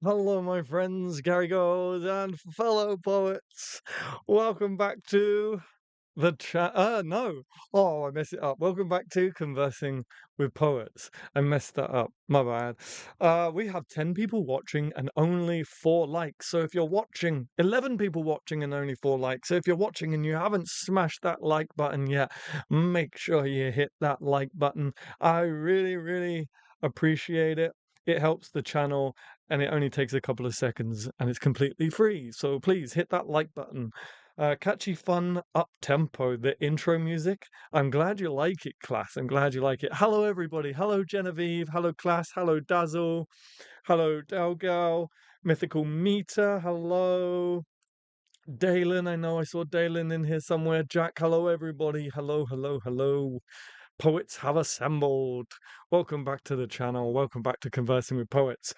Hello, my friends, Gary Gold and fellow poets. Welcome back to the chat. No. Oh, I messed it up. Welcome back to Conversing with Poets. I messed that up. My bad. We have 10 people watching and only 4 likes. So if you're watching, 11 people watching and only 4 likes. So if you're watching and you haven't smashed that like button yet, make sure you hit that like button. I really, really appreciate it. It helps the channel and it only takes a couple of seconds and it's completely free. So please hit that like button. Catchy, fun, up-tempo, the intro music. I'm glad you like it, class. I'm glad you like it. Hello, everybody. Hello, Genevieve. Hello, class. Hello, Dazzle. Hello, Delgal. Mythical Meter. Hello, Dalen. I know I saw Dalen in here somewhere. Jack. Hello, everybody. Hello, hello, hello. Poets have assembled. Welcome back to the channel. Welcome back to Conversing with Poets.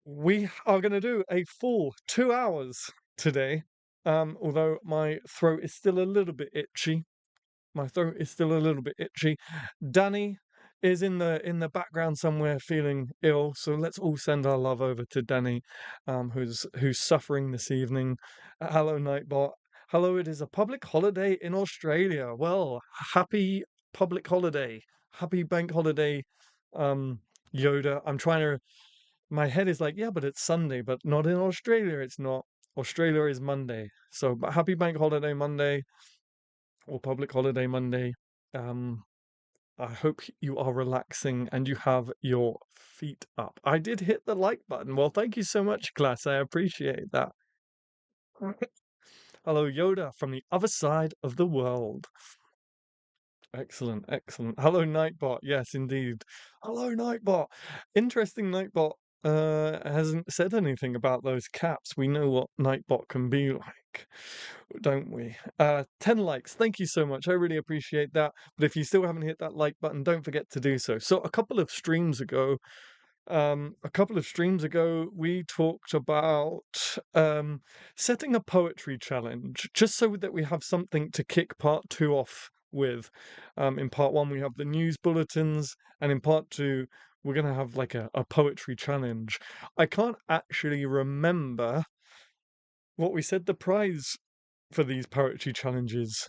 We are going to do a full 2 hours today. Although my throat is still a little bit itchy. My throat is still a little bit itchy. Danny is in the background somewhere feeling ill, so let's all send our love over to Danny, who's suffering this evening. Hello, Nightbot. Hello, it is a public holiday in Australia. Well, happy public holiday. Happy bank holiday, um, Yoda. My head is like, yeah, but it's Sunday, but not in Australia. It's not. Australia is Monday. So, but happy bank holiday Monday or public holiday Monday. Um, I hope you are relaxing and you have your feet up. I did hit the like button. Well, thank you so much, class. I appreciate that. Hello, Yoda from the other side of the world. Excellent, excellent. Hello, Nightbot. Yes, indeed. Hello, Nightbot. Interesting, Nightbot hasn't said anything about those caps. We know what Nightbot can be like, don't we? 10 likes. Thank you so much. I really appreciate that. But if you still haven't hit that like button, don't forget to do so. So a couple of streams ago, we talked about setting a poetry challenge, just so that we have something to kick part two off with. In part one, we have the news bulletins, and in part two, we're going to have like a poetry challenge. I can't actually remember what we said the prize for these poetry challenges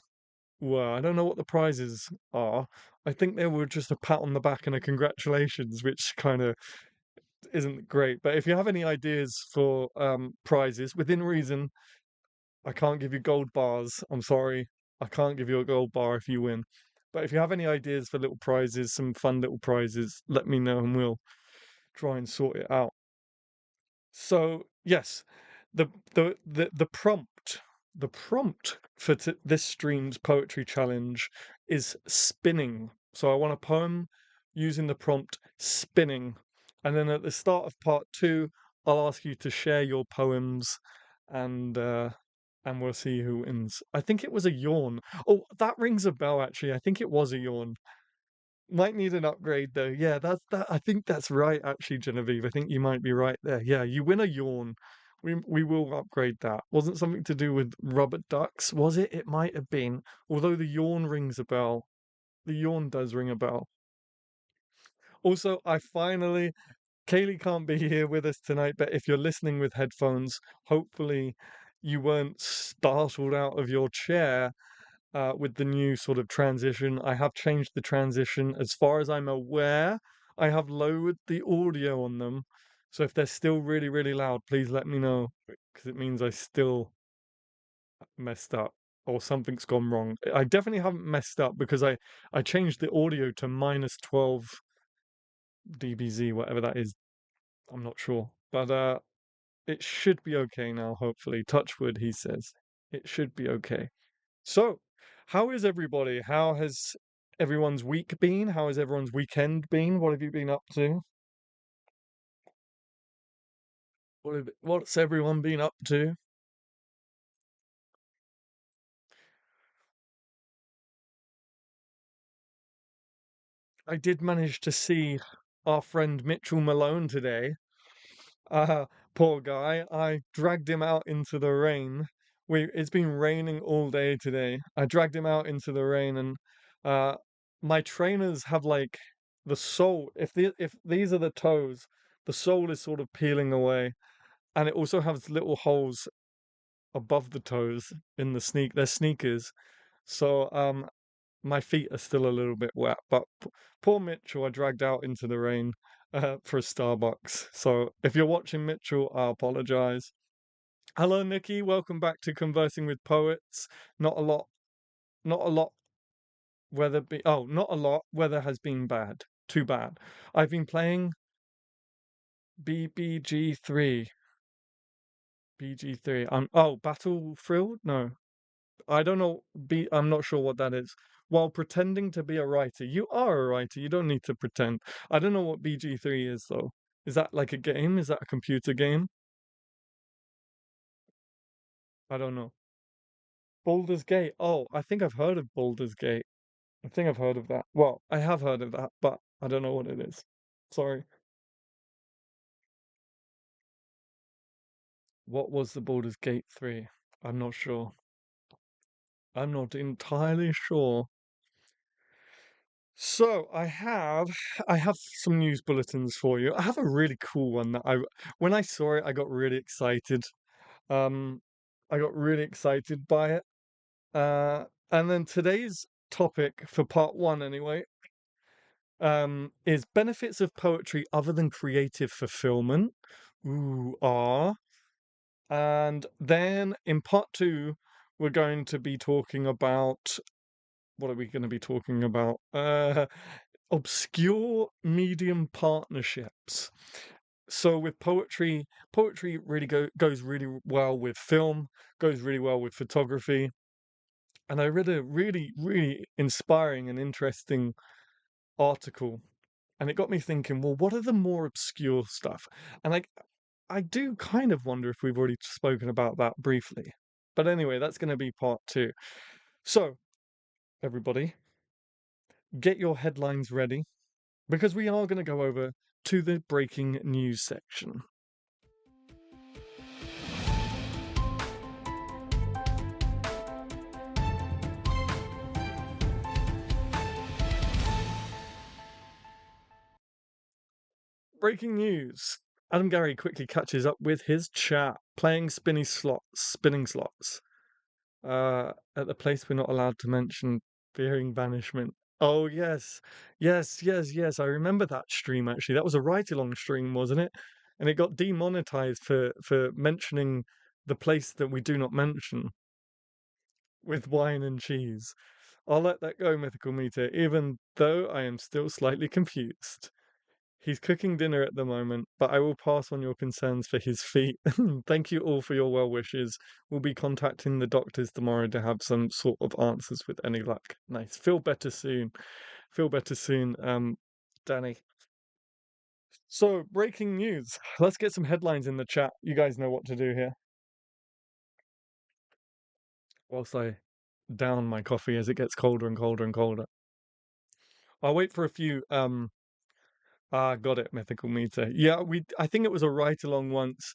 were. I don't know what the prizes are. I think they were just a pat on the back and a congratulations, which kind of isn't great. But if you have any ideas for prizes within reason, I can't give you gold bars. I'm sorry. I can't give you a gold bar if you win. But if you have any ideas for little prizes, some fun little prizes, let me know and we'll try and sort it out. So, yes, the prompt for this stream's poetry challenge is spinning. So I want a poem using the prompt spinning. And then at the start of part two, I'll ask you to share your poems and and we'll see who wins. I think it was a yawn. Oh, that rings a bell actually. I think it was a yawn. Might need an upgrade though. Yeah, that's that. I think that's right actually, Genevieve. I think you might be right there. Yeah, you win a yawn. We will upgrade that. Wasn't something to do with rubber ducks, was it? It might have been. Although the yawn rings a bell. The yawn does ring a bell. Also, Kaylee can't be here with us tonight, but if you're listening with headphones, hopefully you weren't startled out of your chair with the new sort of transition. I have changed the transition. As far as I'm aware, I have lowered the audio on them. So if they're still really, really loud, please let me know because it means I still messed up or something's gone wrong. I definitely haven't messed up because I changed the audio to minus 12 dBz, whatever that is. I'm not sure. But it should be okay now, hopefully. Touch wood, he says. It should be okay. So, how is everybody? How has everyone's week been? How has everyone's weekend been? What have you been up to? What's everyone been up to? I did manage to see our friend Mitchell Malone today. Uh, Poor guy. I dragged him out into the rain. It's been raining all day today. I dragged him out into the rain and uh my trainers have like the sole if these are the toes, the sole is sort of peeling away, and it also has little holes above the toes in their sneakers. So my feet are still a little bit wet, but poor Mitchell I dragged out into the rain for a Starbucks. So if you're watching, Mitchell, I apologize. Hello, Nikki. Welcome back to Conversing with Poets. Not a lot, not a lot not a lot. Weather has been bad. Too bad. I've been playing BBG3. BG3. Battlefield? No. I don't know. I'm not sure what that is. While pretending to be a writer. You are a writer. You don't need to pretend. I don't know what BG3 is though. Is that like a game? Is that a computer game? I don't know. Baldur's Gate. Oh, I think I've heard of Baldur's Gate. I think I've heard of that. Well, I have heard of that, but I don't know what it is. Sorry. What was the Baldur's Gate 3? I'm not sure. I'm not entirely sure. So I have some news bulletins for you. I have a really cool one that when I saw it, I got really excited. Um, I got really excited by it. And then today's topic for part one, anyway, is benefits of poetry other than creative fulfillment. Ooh, ah. And then in part two, we're going to be talking about what are we going to be talking about? Obscure medium partnerships. So with poetry really goes really well with film, goes really well with photography. And I read a really, really inspiring and interesting article, and it got me thinking, well, what are the more obscure stuff? And I do kind of wonder if we've already spoken about that briefly. But anyway, that's going to be part two. So, everybody, get your headlines ready because we are going to go over to the breaking news section. Breaking news. Adam Gary quickly catches up with his chat, playing spinning slots. At the place we're not allowed to mention, fearing banishment. Oh yes, yes. I remember that stream actually. That was a ride-along stream, wasn't it? And it got demonetized for mentioning the place that we do not mention with wine and cheese. I'll let that go, Mythical Meter, even though I am still slightly confused. He's cooking dinner at the moment, but I will pass on your concerns for his feet. Thank you all for your well wishes. We'll be contacting the doctors tomorrow to have some sort of answers with any luck. Nice. Feel better soon. Feel better soon, Danny. So, breaking news. Let's get some headlines in the chat. You guys know what to do here. Whilst I down my coffee as it gets colder and colder and colder. I'll wait for a few got it, Mythical Meter. Yeah, I think it was a ride along once,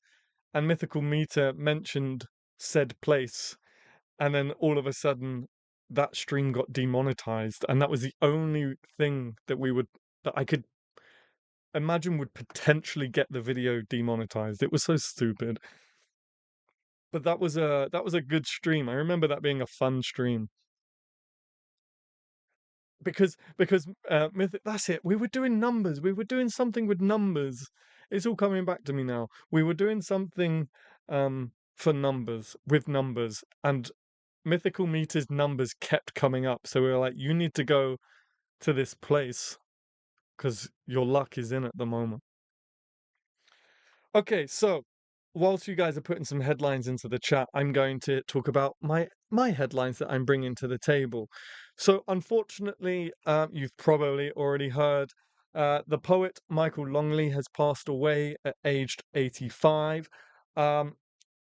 and Mythical Meter mentioned said place, and then all of a sudden that stream got demonetized, and that was the only thing that I could imagine would potentially get the video demonetized. It was so stupid. But that was a good stream. I remember that being a fun stream. Because that's it. We were doing numbers. We were doing something with numbers. It's all coming back to me now. We were doing something for numbers with numbers, and Mythical Meter's numbers kept coming up. So we were like, you need to go to this place because your luck is in at the moment. Okay, so whilst you guys are putting some headlines into the chat, I'm going to talk about my headlines that I'm bringing to the table. So, unfortunately, you've probably already heard the poet Michael Longley has passed away at aged 85. Um,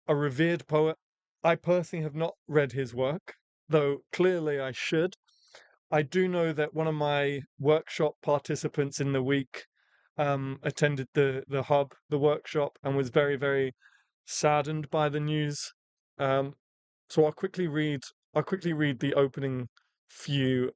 a revered poet. I personally have not read his work, though clearly I should. I do know that one of my workshop participants in the week attended the workshop, and was very, very saddened by the news. Um, so I'll quickly read the opening few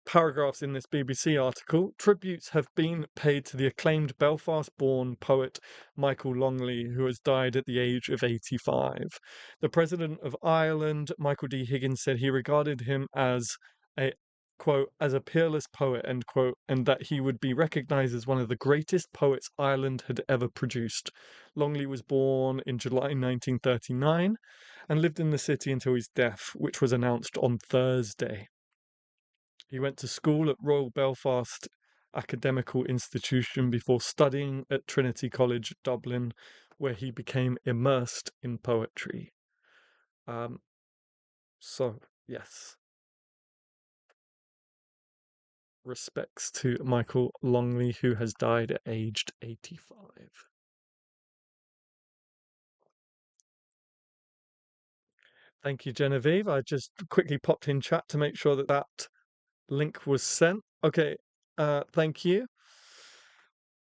paragraphs in this BBC article, tributes have been paid to the acclaimed Belfast-born poet Michael Longley, who has died at the age of 85. The President of Ireland, Michael D. Higgins, said he regarded him as a quote, as a peerless poet, end quote, and that he would be recognised as one of the greatest poets Ireland had ever produced. Longley was born in July 1939 and lived in the city until his death, which was announced on Thursday. He went to school at Royal Belfast Academical Institution before studying at Trinity College, Dublin, where he became immersed in poetry. Um, so, yes, respects to Michael Longley, who has died at aged 85. Thank you, Genevieve. I just quickly popped in chat to make sure that that link was sent. Okay, thank you.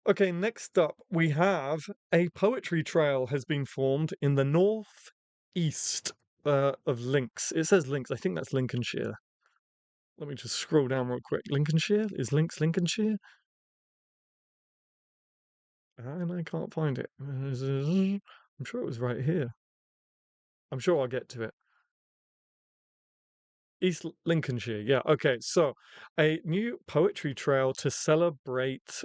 Okay, next up we have a poetry trail has been formed in the north east of Links. It says Links. I think that's Lincolnshire. Let me just scroll down real quick. Lincolnshire? Is Links Lincolnshire? And I can't find it. I'm sure it was right here. I'm sure I'll get to it. East Lincolnshire, yeah. Okay, so a new poetry trail to celebrate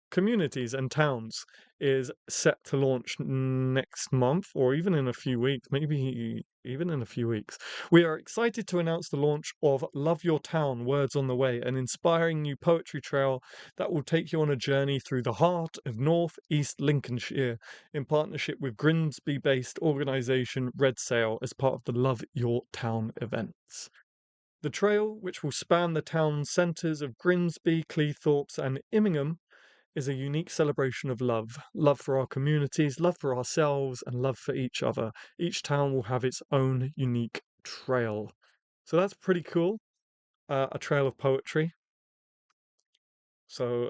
communities and towns is set to launch next month or even in a few weeks, maybe even in a few weeks. We are excited to announce the launch of Love Your Town, Words on the Way, an inspiring new poetry trail that will take you on a journey through the heart of North East Lincolnshire in partnership with Grimsby-based organisation Red Sail as part of the Love Your Town events. The trail, which will span the town centres of Grimsby, Cleethorpes, and Immingham, is a unique celebration of love love for our communities, love for ourselves, and love for each other. Each town will have its own unique trail. So that's pretty cool. A trail of poetry. So,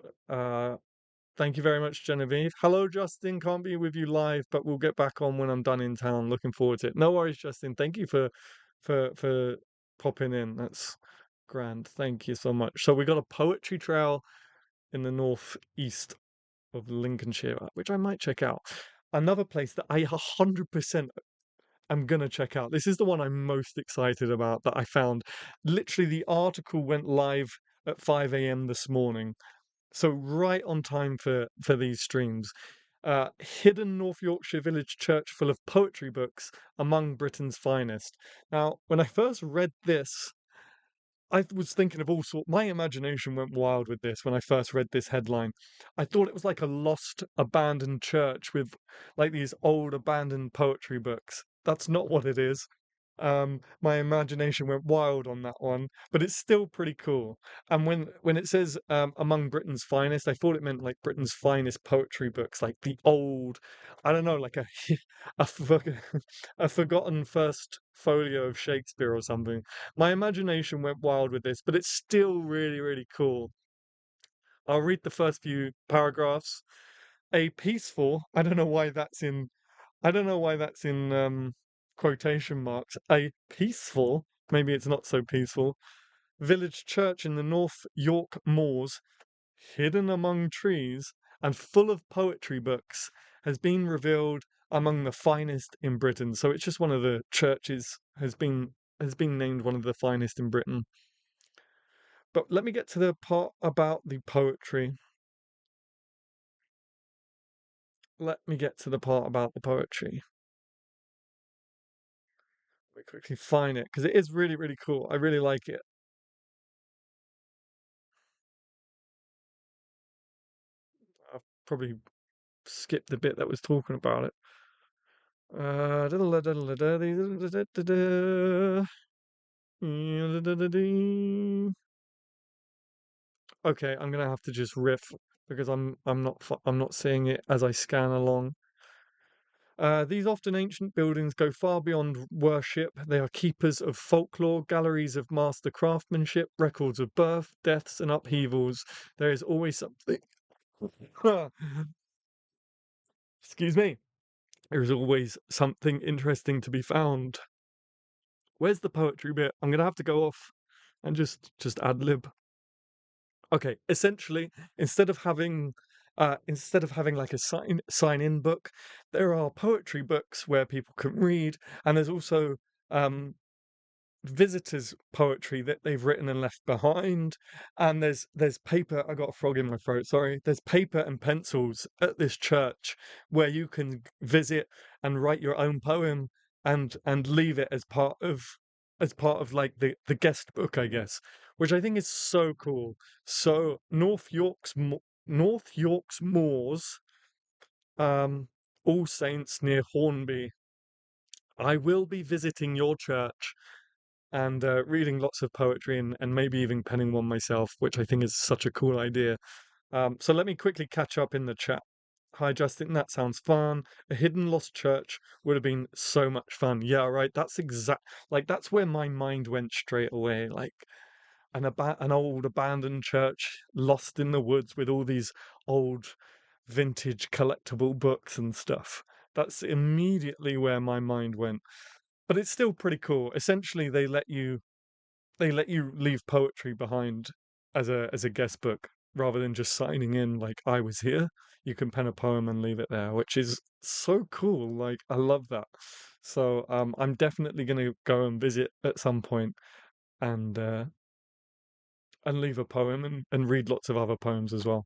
thank you very much, Genevieve. Hello, Justin. Can't be with you live, but we'll get back on when I'm done in town. Looking forward to it. No worries, Justin. Thank you for popping in. That's grand. Thank you so much. So we got a poetry trail in the northeast of Lincolnshire, which I might check out. Another place that I 100% am gonna check out. This is the one I'm most excited about that I found. Literally, the article went live at 5 a.m. this morning. So right on time for these streams. Hidden North Yorkshire village church full of poetry books among Britain's finest. Now, when I first read this, I was thinking of all sorts. My imagination went wild with this when I first read this headline. I thought it was like a lost, abandoned church with like these old, abandoned poetry books. That's not what it is. My imagination went wild on that one, but it's still pretty cool. And when it says among Britain's finest, I thought it meant like Britain's finest poetry books, like the old, I don't know, like a a, a forgotten first folio of Shakespeare or something. My imagination went wild with this, but it's still really, really cool. I'll read the first few paragraphs. A peaceful, I don't know why that's in quotation marks. A peaceful, maybe it's not so peaceful, village church in the North York moors, hidden among trees and full of poetry books, has been revealed among the finest in Britain. So it's just one of the churches has been named one of the finest in Britain. But let me get to the part about the poetry. Let me get to the part about the poetry. Let me quickly find it because it is really, really cool. I really like it. I've probably skipped the bit that was talking about it. Okay, I'm gonna have to just riff because I'm not seeing it as I scan along. These often ancient buildings go far beyond worship. They are keepers of folklore, galleries of master craftsmanship, records of birth, deaths, and upheavals. There is always something. Excuse me. There is always something interesting to be found. Where's the poetry bit? I'm gonna have to go off and just ad lib. Okay, essentially, instead of having like a sign-in book, there are poetry books where people can read, and there's also um visitors' poetry that they've written and left behind. And there's paper. I got a frog in my throat. Sorry. There's paper and pencils at this church where you can visit and write your own poem and leave it as part of like the guest book, I guess, which I think is so cool. So North York's Moors, um, All Saints near Hornby. I will be visiting your church and reading lots of poetry and maybe even penning one myself, which I think is such a cool idea. So let me quickly catch up in the chat. Hi, Justin. That sounds fun. A hidden lost church would have been so much fun. Yeah, right. That's where my mind went straight away. Like an old abandoned church lost in the woods with all these old vintage collectible books and stuff. That's immediately where my mind went. But it's still pretty cool. Essentially, they let you leave poetry behind as a guest book rather than just signing in like I was here. You can pen a poem and leave it there, which is so cool. Like I love that. So I'm definitely gonna go and visit at some point and uh, and leave a poem and read lots of other poems as well.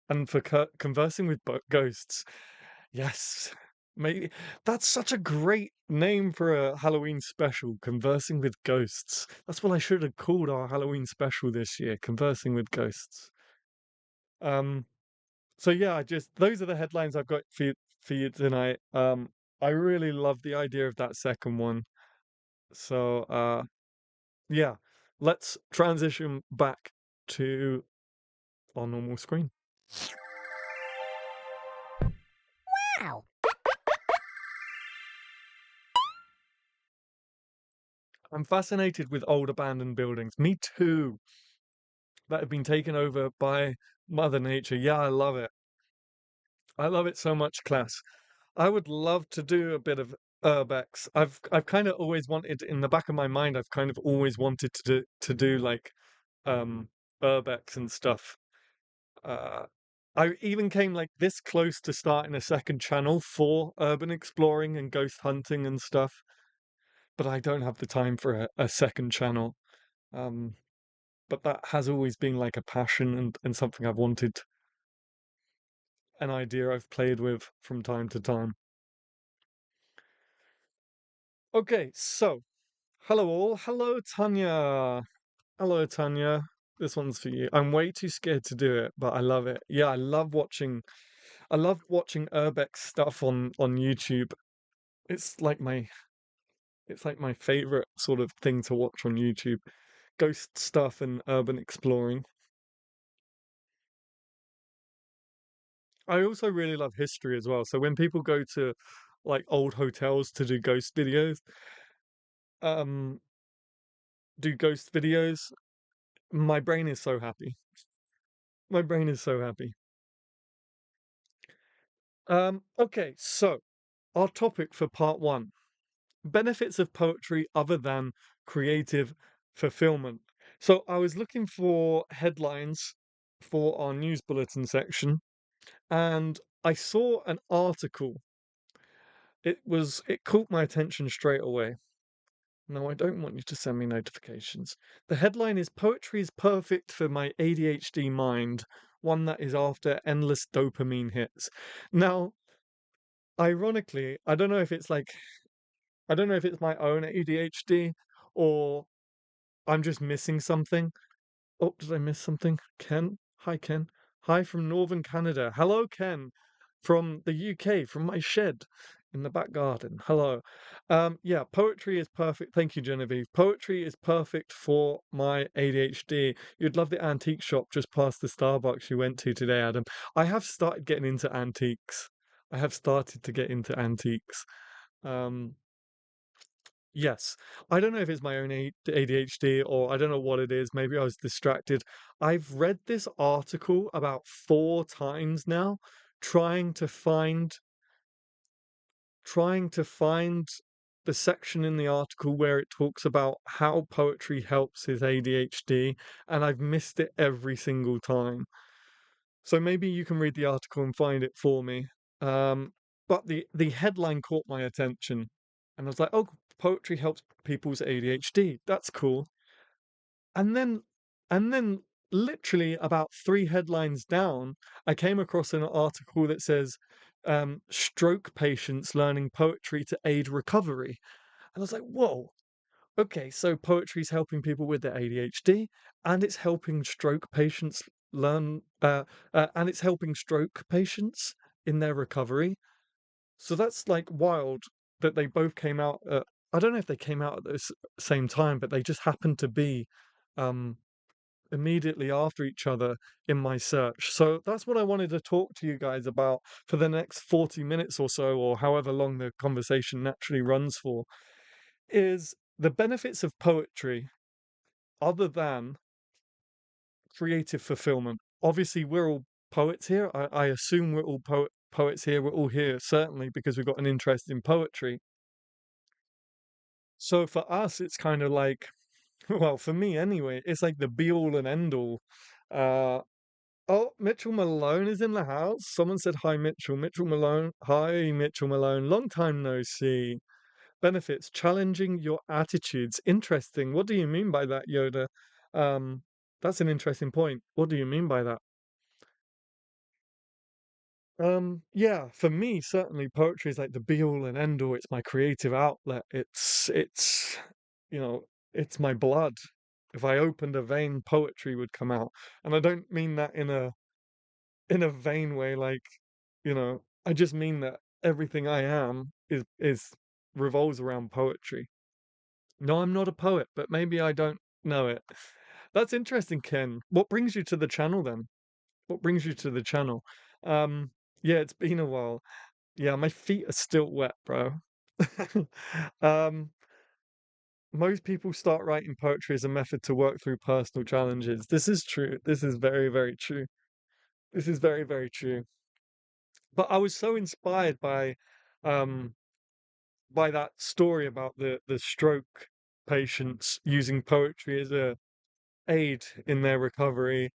And for conversing with ghosts, yes, maybe that's such a great name for a Halloween special, Conversing with Ghosts. That's what I should have called our Halloween special this year, Conversing with Ghosts. Um, so yeah, I just those are the headlines I've got for you tonight. I really love the idea of that second one. So yeah, let's transition back to our normal screen. Wow. I'm fascinated with old abandoned buildings. Me too. That have been taken over by Mother Nature. Yeah, I love it. I love it so much, class. I would love to do a bit of urbex. I've kind of always wanted in the back of my mind. I've kind of always wanted to do like um urbex and stuff. Uh, I even came like this close to starting a second channel for urban exploring and ghost hunting and stuff, but I don't have the time for a second channel. Um, but that has always been like a passion and something I've wanted, an idea I've played with from time to time. Okay, so hello all. Hello, Tanya. Hello, Tanya. This one's for you. I'm way too scared to do it, but I love it. Yeah, I love watching Urbex stuff on YouTube. It's like my it's like my favorite sort of thing to watch on YouTube. Ghost stuff and urban exploring. I also really love history as well. So when people go to like old hotels to um do ghost videos, my brain is so happy. My brain is so happy. Okay, so our topic for part one: benefits of poetry other than creative fulfillment. So I was looking for headlines for our news bulletin section, and I saw an article. It caught my attention straight away. No, I don't want you to send me notifications. The headline is Poetry is perfect for my ADHD mind, one that is after endless dopamine hits. Now, ironically, I don't know if it's my own ADHD or I'm just missing something. Oh, did I miss something? Ken? Hi, Ken. Hi from Northern Canada. Hello, Ken. From the UK, from my shed in the back garden. Hello. Yeah, poetry is perfect. Thank you, Genevieve. Poetry is perfect for my ADHD. You'd love the antique shop just past the Starbucks you went to today, Adam. I have started getting into antiques. I have started to get into antiques. Um, Yes. I don't know if it's my own ADHD or I don't know what it is. Maybe I was distracted. I've read this article about four times now, trying to find trying to find the section in the article where it talks about how poetry helps his ADHD, and I've missed it every single time. So maybe you can read the article and find it for me. Um, but the headline caught my attention, and I was like, "Oh, poetry helps people's ADHD. That's cool." And then literally about three headlines down, I came across an article that says, "Stroke patients learning poetry to aid recovery." And I was like, "Whoa, okay, so poetry's helping people with their ADHD, and it's helping stroke patients learn, and it's helping stroke patients in their recovery." So that's like wild that they both came out at, I don't know if they came out at the same time, but they just happened to be um, immediately after each other in my search. So that's what I wanted to talk to you guys about for the next 40 minutes or so, or however long the conversation naturally runs for, is the benefits of poetry other than creative fulfillment. Obviously, we're all poets here. I assume we're all poets here. We're all here, certainly, because we've got an interest in poetry. So for us, it's kind of like, well, for me anyway, it's like the be all and end all. Uh, oh, Mitchell Malone is in the house. Someone said hi, Mitchell. Mitchell Malone. Hi, Mitchell Malone. Long time no see. Benefits, challenging your attitudes. Interesting. What do you mean by that, Yoda? Um, that's an interesting point. What do you mean by that? Yeah, for me, certainly poetry is like the be all and end all. It's my creative outlet. It's, you know, it's my blood. If I opened a vein, poetry would come out. And I don't mean that in a vain way, like, I just mean that everything I am is revolves around poetry. No, I'm not a poet, but maybe I don't know it. That's interesting, Ken. What brings you to the channel then? What brings you to the channel? Um, yeah, it's been a while. Yeah, my feet are still wet, bro. Um, most people start writing poetry as a method to work through personal challenges. This is true. This is very, very true. This is very, very true. But I was so inspired um, by that story about the stroke patients using poetry as a aid in their recovery.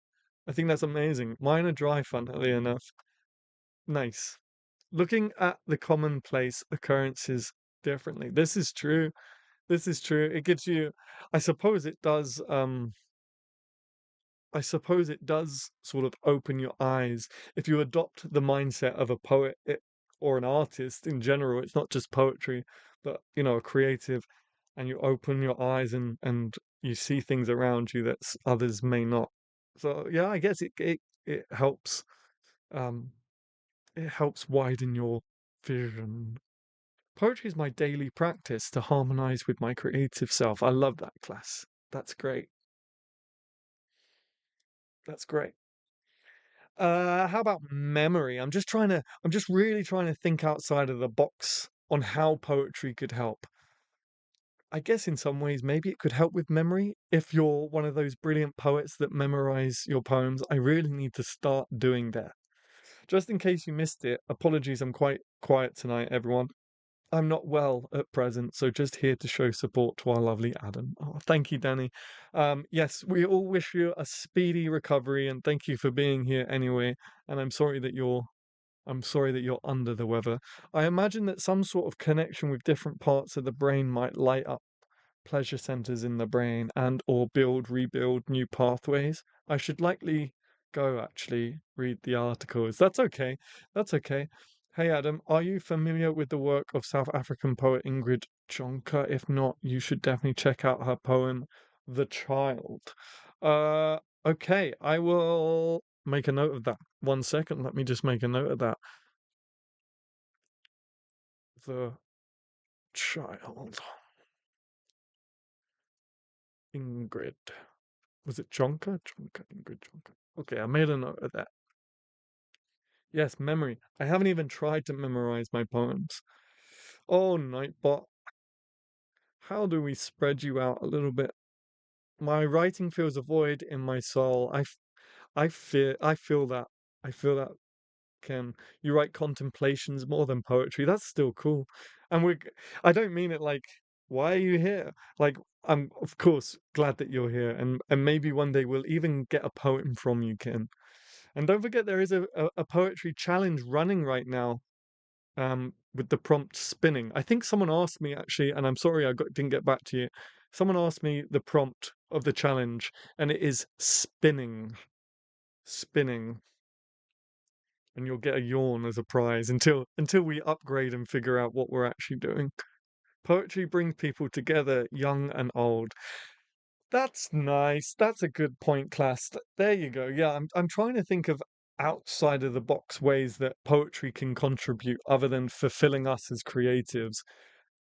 I think that's amazing. Mine are dry, funnily enough. Nice. Looking at the commonplace occurrences differently. This is true. This is true. It gives you, I suppose it does, I suppose it does sort of open your eyes. If you adopt the mindset of a poet or an artist in general, it's not just poetry, but a creative, and you open your eyes and you see things around you that others may not. So yeah, I guess it helps um it helps widen your vision. Poetry is my daily practice to harmonize with my creative self. I love that class. That's great. That's great. How about memory? I'm just really trying to think outside of the box on how poetry could help. I guess in some ways, maybe it could help with memory. If you're one of those brilliant poets that memorize your poems, I really need to start doing that. Just in case you missed it, apologies, I'm quite quiet tonight, everyone. I'm not well at present, so just here to show support to our lovely Adam. Oh, thank you, Danny. Yes, we all wish you a speedy recovery, and thank you for being here anyway. And I'm sorry that you're under the weather. I imagine that some sort of connection with different parts of the brain might light up pleasure centers in the brain and or rebuild new pathways. I should likely go actually read the articles. That's okay. That's okay. Hey Adam, are you familiar with the work of South African poet Ingrid Jonker? If not, you should definitely check out her poem The Child. Okay, I will make a note of that. 1 second, let me just make a note of that. The Child. Ingrid. Was it Jonker? Jonker, Ingrid Jonker. Okay, I made a note of that. Yes, memory. I haven't even tried to memorize my poems. Oh, Nightbot, how do we spread you out a little bit? My writing feels a void in my soul. I feel that. I feel that Ken. You write contemplations more than poetry. That's still cool. And I don't mean it like, why are you here? Like, I'm of course glad that you're here, and maybe one day we'll even get a poem from you, Ken. And don't forget there is a poetry challenge running right now, with the prompt spinning. I think someone asked me actually, and I'm sorry didn't get back to you. Someone asked me the prompt of the challenge, and it is spinning. Spinning. And you'll get a yawn as a prize until we upgrade and figure out what we're actually doing. Poetry brings people together, young and old. That's nice. That's a good point, class. There you go. Yeah, I'm trying to think of outside of the box ways that poetry can contribute other than fulfilling us as creatives.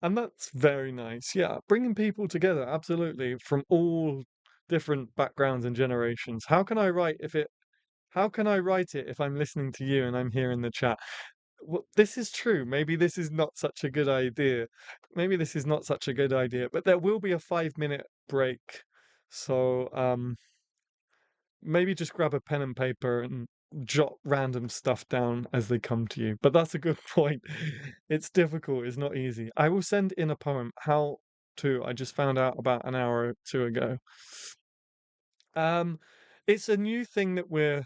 And that's very nice. Yeah, bringing people together, absolutely, from all different backgrounds and generations. How can I write it if I'm listening to you and I'm here in the chat? Well, this is true. Maybe this is not such a good idea. Maybe this is not such a good idea, but there will be a 5 minute break. So, maybe just grab a pen and paper and jot random stuff down as they come to you. But that's a good point. It's difficult, it's not easy. I will send in a poem. How to? I just found out about an hour or two ago. Um, it's a new thing that we're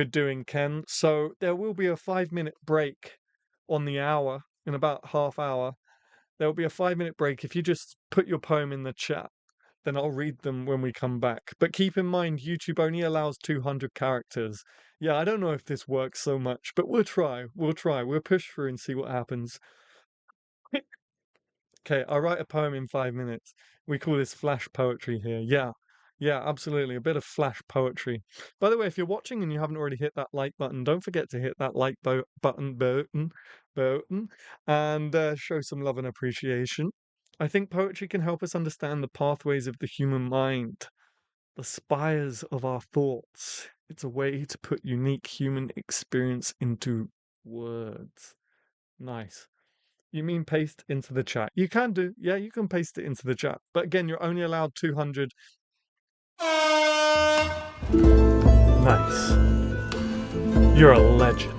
doing, Ken. So there will be a 5 minute break on the hour in about half hour. There will be a 5 minute break. If you just put your poem in the chat, then I'll read them when we come back. But keep in mind, YouTube only allows 200 characters. Yeah, I don't know if this works so much, but we'll try. We'll try. We'll push through and see what happens. Okay, I'll write a poem in 5 minutes. We call this flash poetry here. Yeah, yeah, absolutely. A bit of flash poetry. By the way, if you're watching and you haven't already hit that like button, don't forget to hit that like button, and show some love and appreciation. I think poetry can help us understand the pathways of the human mind, the spires of our thoughts. It's a way to put unique human experience into words. Nice. You mean paste into the chat? You can do. Yeah, you can paste it into the chat. But again, you're only allowed 200. Nice. You're a legend.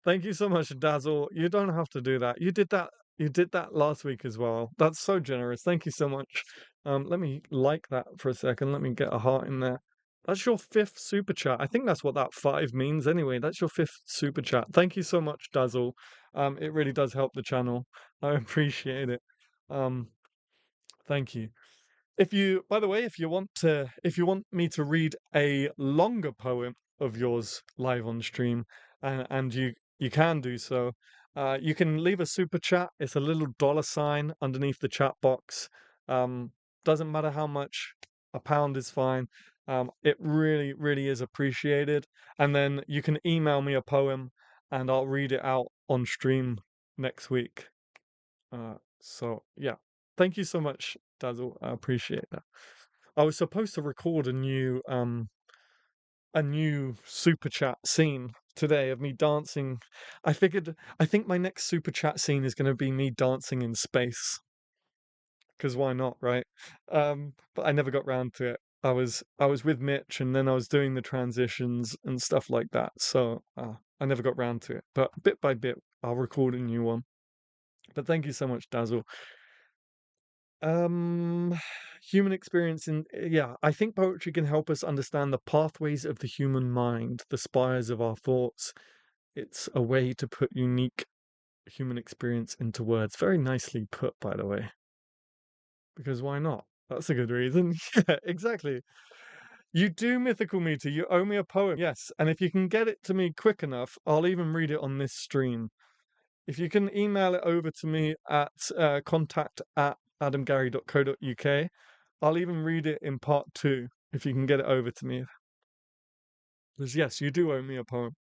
Thank you so much, Dazzle. You don't have to do that. You did that last week as well. That's so generous. Thank you so much. Let me like that for a second. Let me get a heart in there. That's your fifth super chat. I think that's what that five means anyway. That's your fifth super chat. Thank you so much, Dazzle. It really does help the channel. I appreciate it. Um, thank you. By the way, if you want me to read a longer poem of yours live on stream, and you can do so, you can leave a super chat. It's a little dollar sign underneath the chat box. Um, doesn't matter how much, a pound is fine. It really, really is appreciated. And then you can email me a poem, and I'll read it out on stream next week. So yeah, thank you so much, Dazzle. I appreciate that. I was supposed to record a new super chat scene today of me dancing. I think my next super chat scene is going to be me dancing in space, because why not, right? But I never got round to it. I was with Mitch, and then I was doing the transitions and stuff like that. So I never got round to it. But bit by bit, I'll record a new one. But thank you so much, Dazzle. Um, human experience yeah, I think poetry can help us understand the pathways of the human mind, the spires of our thoughts. It's a way to put unique human experience into words. Very nicely put, by the way. Because why not? That's a good reason. Yeah, exactly. You do, Mythical Meter. You owe me a poem. Yes, and if you can get it to me quick enough, I'll even read it on this stream. If you can email it over to me at contact@adamgary.co.uk, I'll even read it in part two if you can get it over to me. Because yes, you do owe me a poem.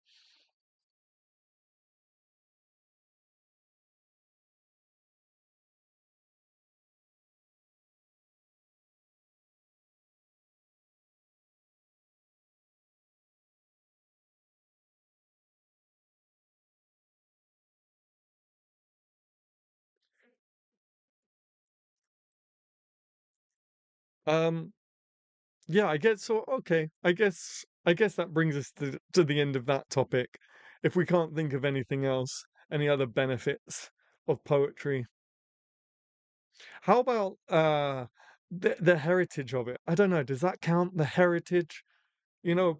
Um, Yeah, I guess so. Okay, I guess that brings us to the end of that topic. If we can't think of anything else, any other benefits of poetry? How about the heritage of it? I don't know. Does that count? The heritage, you know,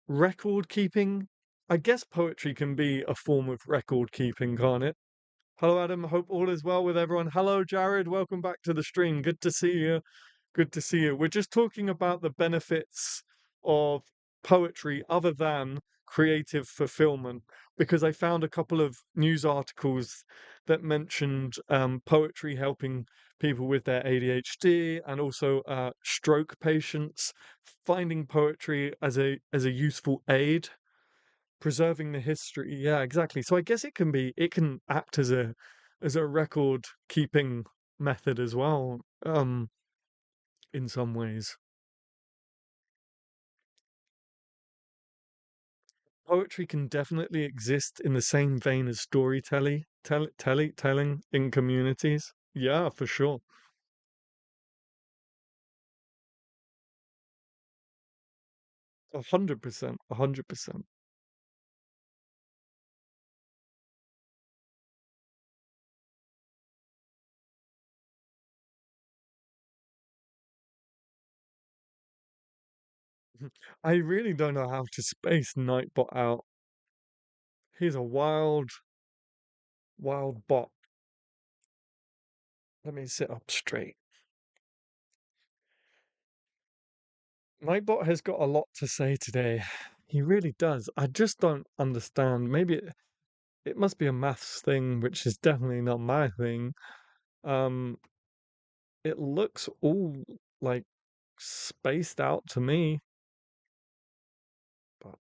record keeping. I guess poetry can be a form of record keeping, can't it? Hello, Adam. Hope all is well with everyone. Hello, Jared. Welcome back to the stream. Good to see you. Good to see you. We're just talking about the benefits of poetry other than creative fulfillment, because I found a couple of news articles that mentioned poetry helping people with their ADHD and also stroke patients, finding poetry as a useful aid, preserving the history. Yeah, exactly. So I guess it can act as a record keeping method as well. In some ways. Poetry can definitely exist in the same vein as telling in communities. Yeah, for sure. 100%. 100%. I really don't know how to space Nightbot out. He's a wild, wild bot. Let me sit up straight. Nightbot has got a lot to say today. He really does. I just don't understand. It must be a maths thing, which is definitely not my thing. Um, it looks all like spaced out to me, but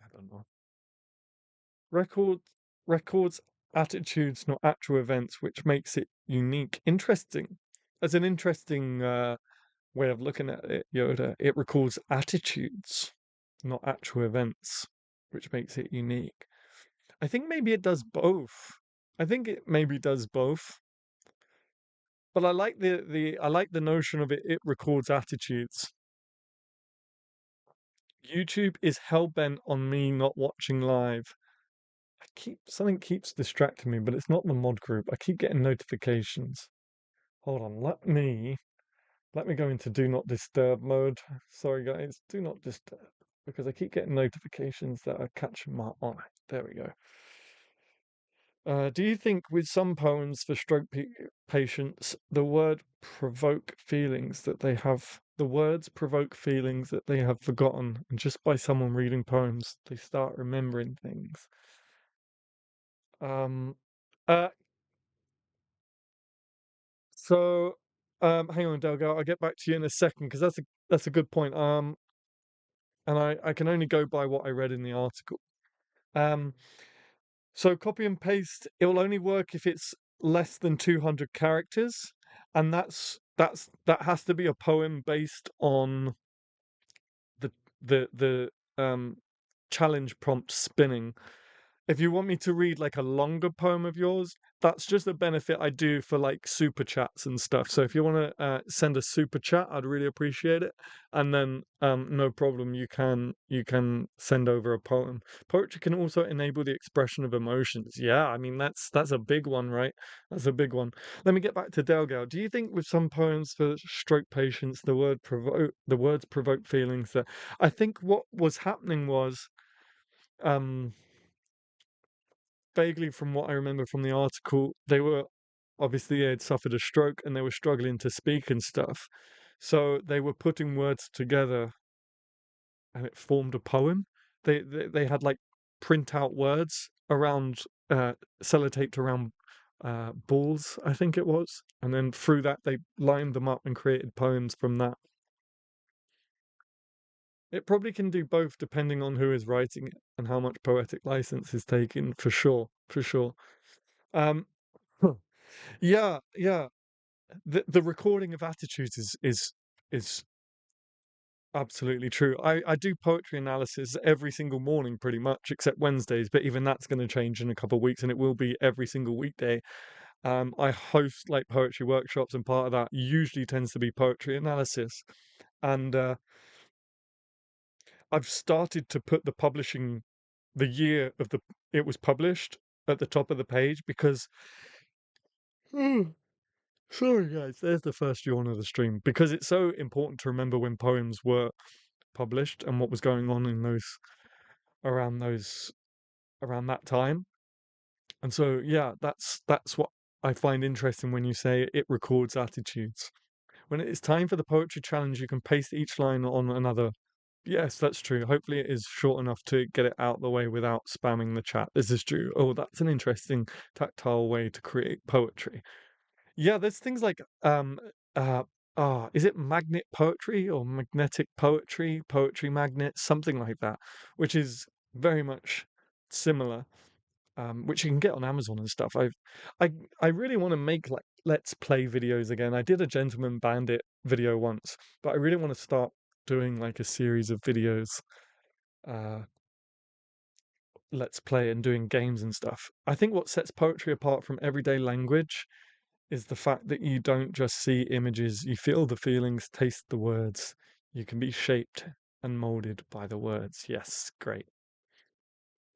I don't know. Record records attitudes, not actual events, which makes it unique. Interesting. As an interesting way of looking at it, Yoda, it records attitudes, not actual events, which makes it unique. I think maybe it does both. I think it maybe does both. But I like I like the notion of it records attitudes. YouTube is hell bent on me not watching live. I keep something keeps distracting me, but it's not the mod group. I keep getting notifications. Hold on, let me go into do not disturb mode. Sorry guys, do not disturb because I keep getting notifications that are catching my eye. There we go. Do you think with some poems for patients, the words provoke feelings that they have forgotten, and just by someone reading poems, they start remembering things? Um, uh, so, hang on, Delgo. I'll get back to you in a second because that's a good point. And I can only go by what I read in the article. Um, so copy and paste, it will only work if it's less than 200 characters, and that has to be a poem based on the the challenge prompt spinning. If you want me to read like a longer poem of yours, that's just a benefit I do for like super chats and stuff. So if you want to send a super chat, I'd really appreciate it. And then no problem, you can send over a poem. Poetry can also enable the expression of emotions. Yeah, I mean that's a big one, right? That's a big one. Let me get back to Delgado. Do you think with some poems for stroke patients, the words provoke feelings that I think what was happening was um vaguely from what I remember from the article, they had suffered a stroke and they were struggling to speak and stuff. So they were putting words together and it formed a poem. They had like print out words around sellotaped around balls, I think it was. And then through that they lined them up and created poems from that. It probably can do both depending on who is writing it and how much poetic license is taken, for sure, for sure. Um, yeah, yeah. The recording of attitudes is absolutely true. I do poetry analysis every single morning pretty much, except Wednesdays, but even that's going to change in a couple of weeks, and it will be every single weekday. I host like poetry workshops, and part of that usually tends to be poetry analysis. And I've started to put the year of the it was published at the top of the page because oh, sorry guys, there's the first yawn of the stream because it's so important to remember when poems were published and what was going on in those around that time. And so yeah, that's what I find interesting when you say it records attitudes. When it is time for the poetry challenge, you can paste each line on another. Yes, that's true. Hopefully, it is short enough to get it out the way without spamming the chat. This is true. Oh, that's an interesting tactile way to create poetry. Yeah, there's things like uh is it magnet poetry or magnetic poetry, poetry magnet, something like that, which is very much similar, which you can get on Amazon and stuff. I I really want to make like let's play videos again. I did a Gentleman Bandit video once, but I really want to start doing like a series of videos, uh, let's play and doing games and stuff. I think what sets poetry apart from everyday language is the fact that you don't just see images, you feel the feelings, taste the words. You can be shaped and molded by the words. Yes, great.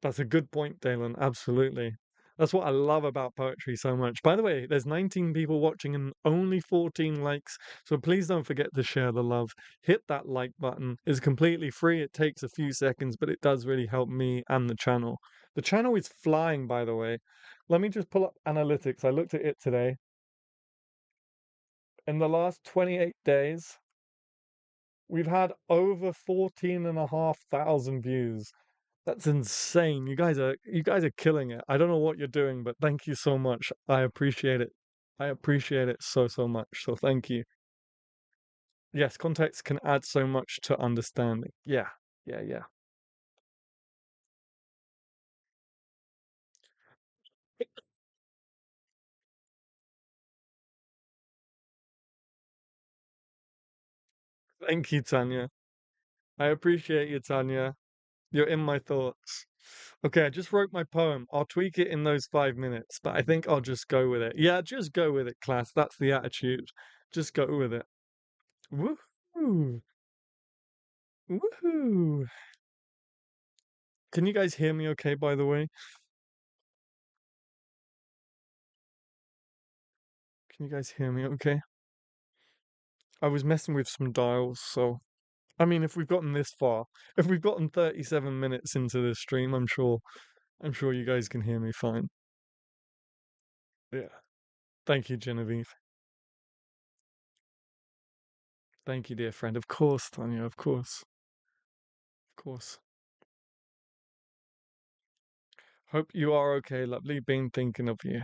That's a good point, Dalen. Absolutely. That's what I love about poetry so much. By the way, there's 19 people watching and only 14 likes, so please don't forget to share the love. Hit that like button. It's completely free. It takes a few seconds, but it does really help me and the channel. The channel is flying, by the way. Let me just pull up analytics. I looked at it today. In the last 28 days, we've had over 14,500 views. That's insane. You guys are killing it. I don't know what you're doing, but thank you so much. I appreciate it. I appreciate it so so much. So thank you. Yes, context can add so much to understanding. Yeah. Yeah, yeah. Thank you, Tanya. I appreciate you, Tanya. You're in my thoughts. Okay, I just wrote my poem. I'll tweak it in those 5 minutes, but I think I'll just go with it. Yeah, just go with it, class. That's the attitude. Just go with it. Woohoo! Woohoo! Can you guys hear me okay, by the way? Can you guys hear me okay? I was messing with some dials, so I mean, if we've gotten this far, if we've gotten 37 minutes into this stream, I'm sure you guys can hear me fine. Yeah. Thank you, Genevieve. Thank you, dear friend. Of course, Tanya, of course. Of course. Hope you are okay, lovely. Been thinking of you.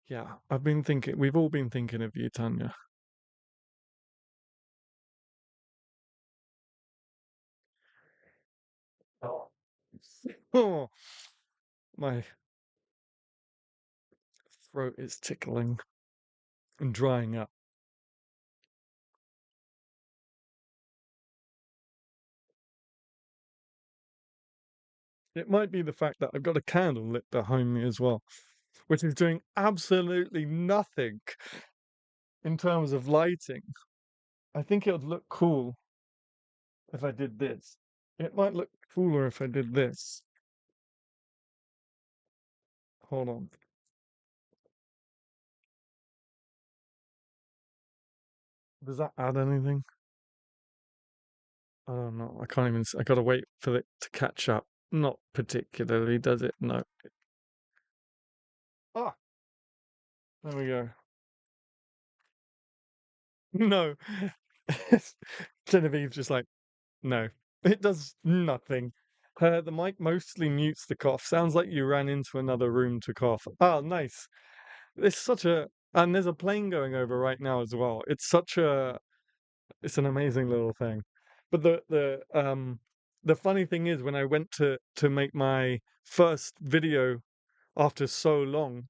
Yeah, we've all been thinking of you, Tanya. Oh, oh my throat is tickling and drying up. It might be the fact that I've got a candle lit behind me as well, which is doing absolutely nothing in terms of lighting. I think it would look cool if I did this. It might look cooler if I did this. Hold on. Does that add anything? I don't know. I can't even. I gotta wait for it to catch up. Not particularly, does it? No. Ah, there we go. No. Genevieve's just like, no. It does nothing. The mic mostly mutes the cough. Sounds like you ran into another room to cough. Oh, nice. It's such a, and there's a plane going over right now as well. It's an amazing little thing. But the funny thing is when I went to make my first video after so long,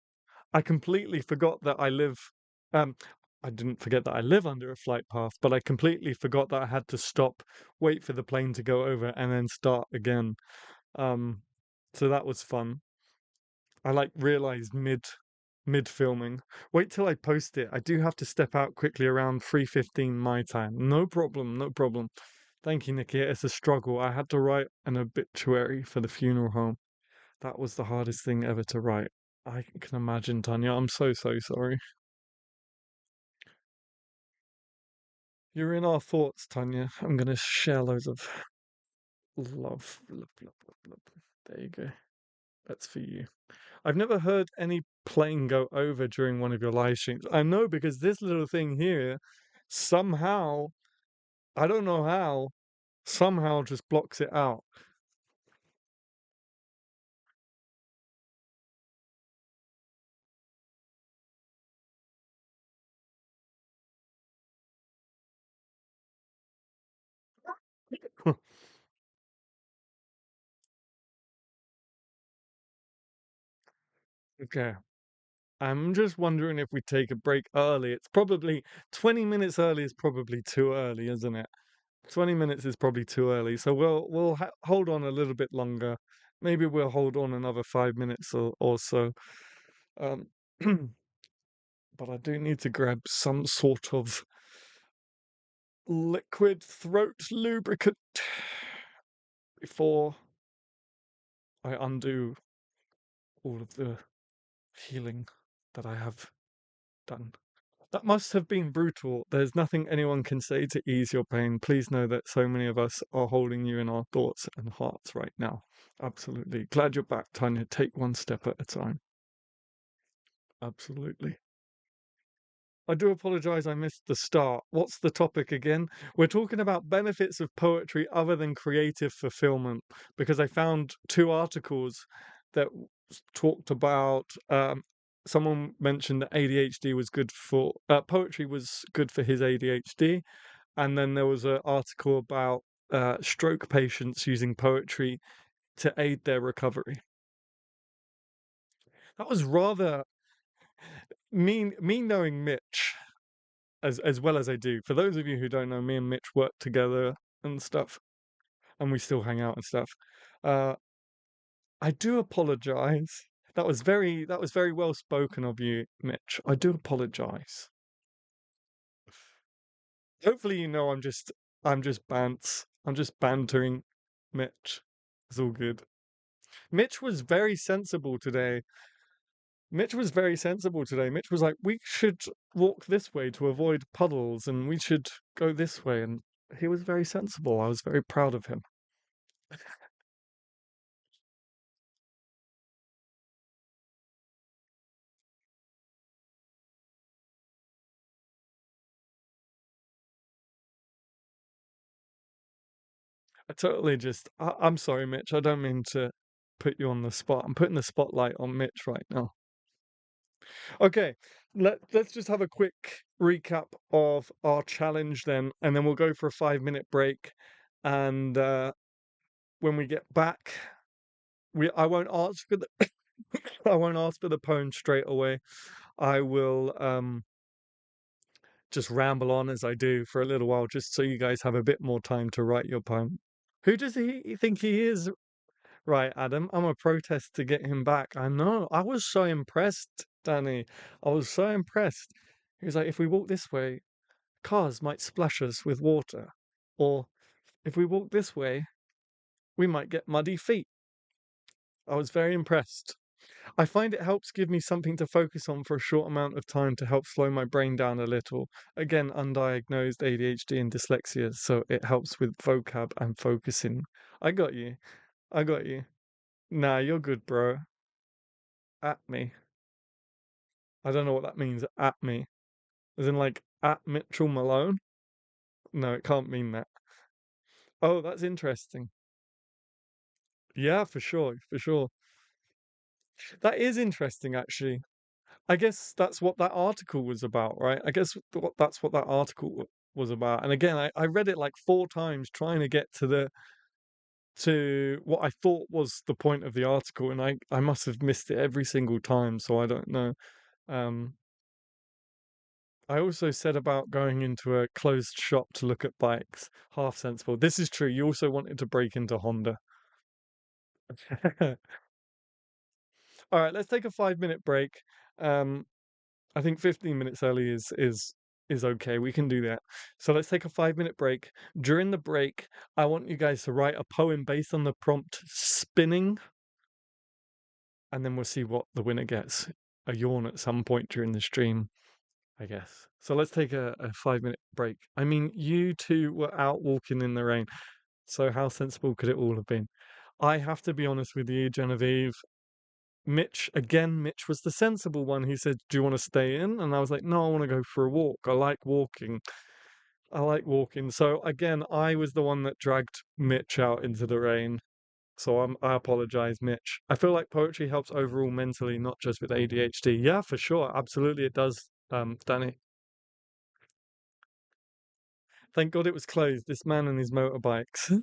I completely forgot that um I didn't forget that I live under a flight path, but I completely forgot that I had to stop, wait for the plane to go over, and then start again. Um, so that was fun. I like realized mid-filming. Wait till I post it. I do have to step out quickly around 3:15 my time. No problem, no problem. Thank you, Nikki. It's a struggle. I had to write an obituary for the funeral home. That was the hardest thing ever to write. I can imagine, Tanya. I'm so, so sorry. You're in our thoughts, Tanya. I'm gonna share loads of love, love, love, love, love. There you go. That's for you. I've never heard any plane go over during one of your live streams. I know because this little thing here somehow, I don't know how, somehow just blocks it out. Okay. I'm just wondering if we take a break early. It's probably 20 minutes early is probably too early, isn't it? 20 minutes is probably too early. So we'll hold on a little bit longer. Maybe we'll hold on another 5 minutes or so. Um, but I do need to grab some sort of liquid throat lubricant before I undo all of the healing that I have done. That must have been brutal. There's nothing anyone can say to ease your pain. Please know that so many of us are holding you in our thoughts and hearts right now. Absolutely. Glad you're back, Tanya. Take one step at a time. Absolutely. I do apologize I missed the start. What's the topic again? We're talking about benefits of poetry other than creative fulfillment because I found two articles that talked about someone mentioned that ADHD was good for poetry was good for his ADHD, and then there was an article about stroke patients using poetry to aid their recovery. That was rather me knowing Mitch as well as I do. For those of you who don't know, me and Mitch work together and stuff, and we still hang out and stuff. Uh, I do apologize. That was very well spoken of you, Mitch. I do apologize. Hopefully, you know I'm just bantering, Mitch. It's all good. Mitch was very sensible today. Mitch was very sensible today. Mitch was like, we should walk this way to avoid puddles, and we should go this way. And he was very sensible. I was very proud of him. I'm sorry, Mitch. I don't mean to put you on the spot. I'm putting the spotlight on Mitch right now. Okay, let's just have a quick recap of our challenge then, and then we'll go for a 5 minute break. And when we get back, I won't ask for the I won't ask for the poem straight away. I will just ramble on as I do for a little while, just so you guys have a bit more time to write your poem. Who does he think he is? Right, Adam, I'm a protest to get him back. I know. I was so impressed, Danny. I was so impressed. He was like, if we walk this way, cars might splash us with water. Or if we walk this way, we might get muddy feet. I was very impressed. I find it helps give me something to focus on for a short amount of time to help slow my brain down a little. Again, undiagnosed ADHD and dyslexia, so it helps with vocab and focusing. I got you. I got you. Nah, you're good, bro. At me. I don't know what that means. At me. As in, like, at Mitchell Malone? No, it can't mean that. Oh, that's interesting. Yeah, for sure. For sure. That is interesting, actually. I guess that's what that article was about, right? I guess that's what that article was about. And again, I read it like 4 times trying to get to what I thought was the point of the article, and I must have missed it every single time, so I don't know. Um, I also said about going into a closed shop to look at bikes. Half sensible. This is true. You also wanted to break into Honda. All right, let's take a 5-minute break. Um, I think 15 minutes early is okay. We can do that. So let's take a 5-minute break. During the break, I want you guys to write a poem based on the prompt spinning, and then we'll see what the winner gets. A yawn at some point during the stream, I guess. So let's take a 5-minute break. I mean, you two were out walking in the rain, so how sensible could it all have been? I have to be honest with you, Genevieve. Mitch was the sensible one. He said, "Do you want to stay in?" And I was like, "No, I want to go for a walk. I like walking. I like walking." So again, I was the one that dragged Mitch out into the rain. So I apologize, Mitch. I feel like poetry helps overall mentally, not just with ADHD. Yeah, for sure. Absolutely it does, Danny. Thank God it was closed. This man and his motorbikes.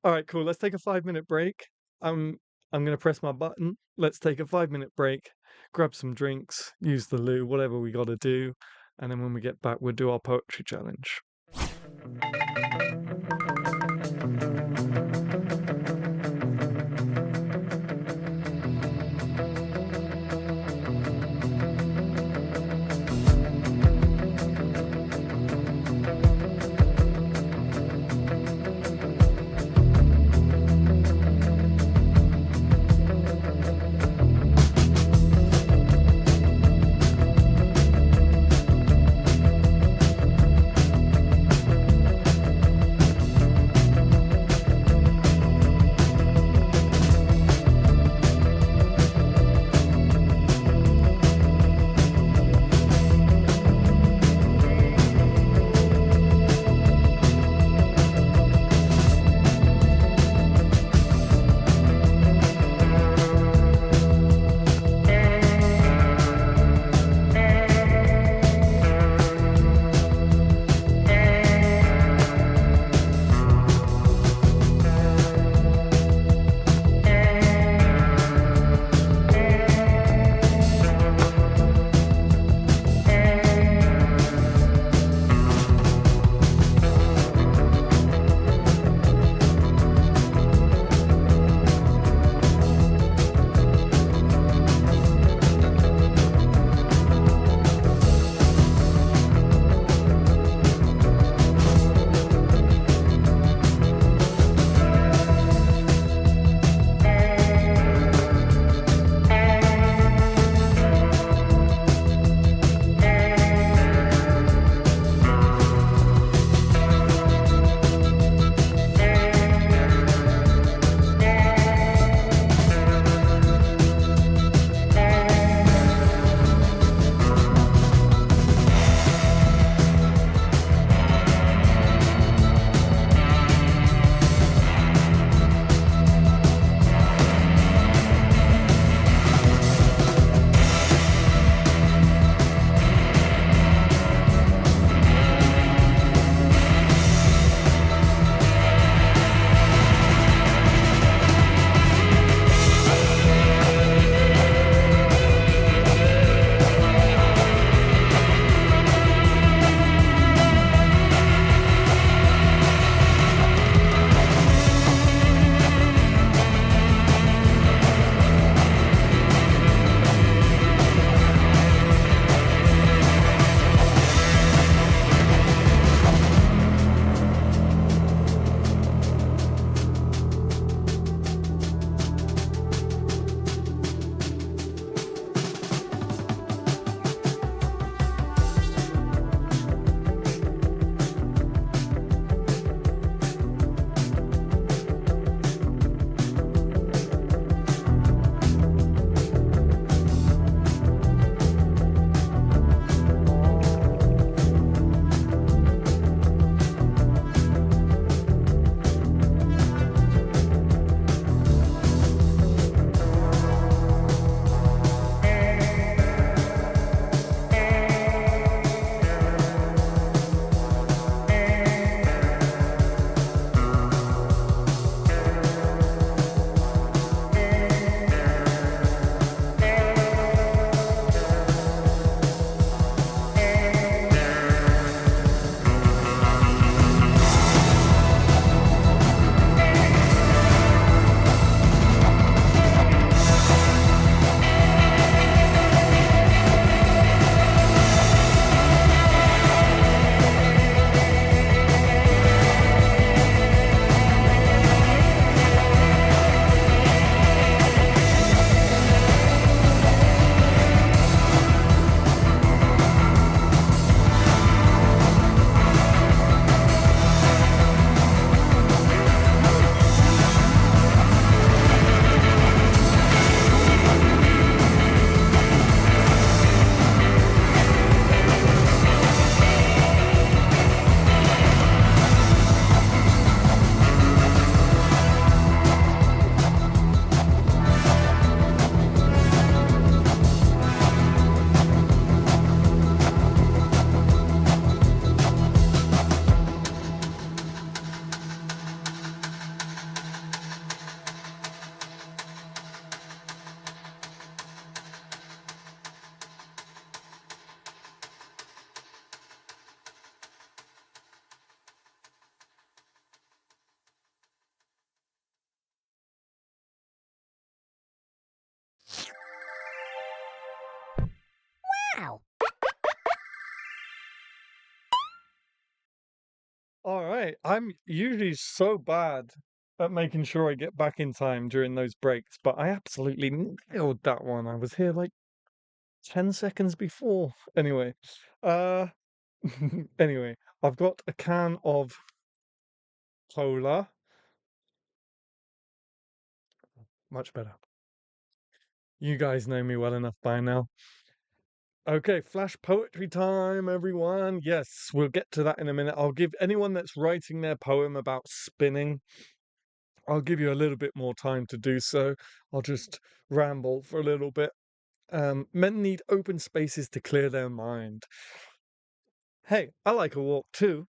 All right, cool. Let's take a 5-minute break. I'm gonna press my button. Let's take a 5-minute break, grab some drinks, use the loo, whatever we gotta do, and then when we get back, we'll do our poetry challenge. Wow. All right. I'm usually so bad at making sure I get back in time during those breaks, but I absolutely nailed that one. I was here like 10 seconds before. Anyway, uh, anyway, I've got a can of cola. Much better. You guys know me well enough by now. Okay, flash poetry time, everyone. Yes, we'll get to that in a minute. I'll give anyone that's writing their poem about spinning, I'll give you a little bit more time to do so. I'll just ramble for a little bit. Men need open spaces to clear their mind. Hey, I like a walk too.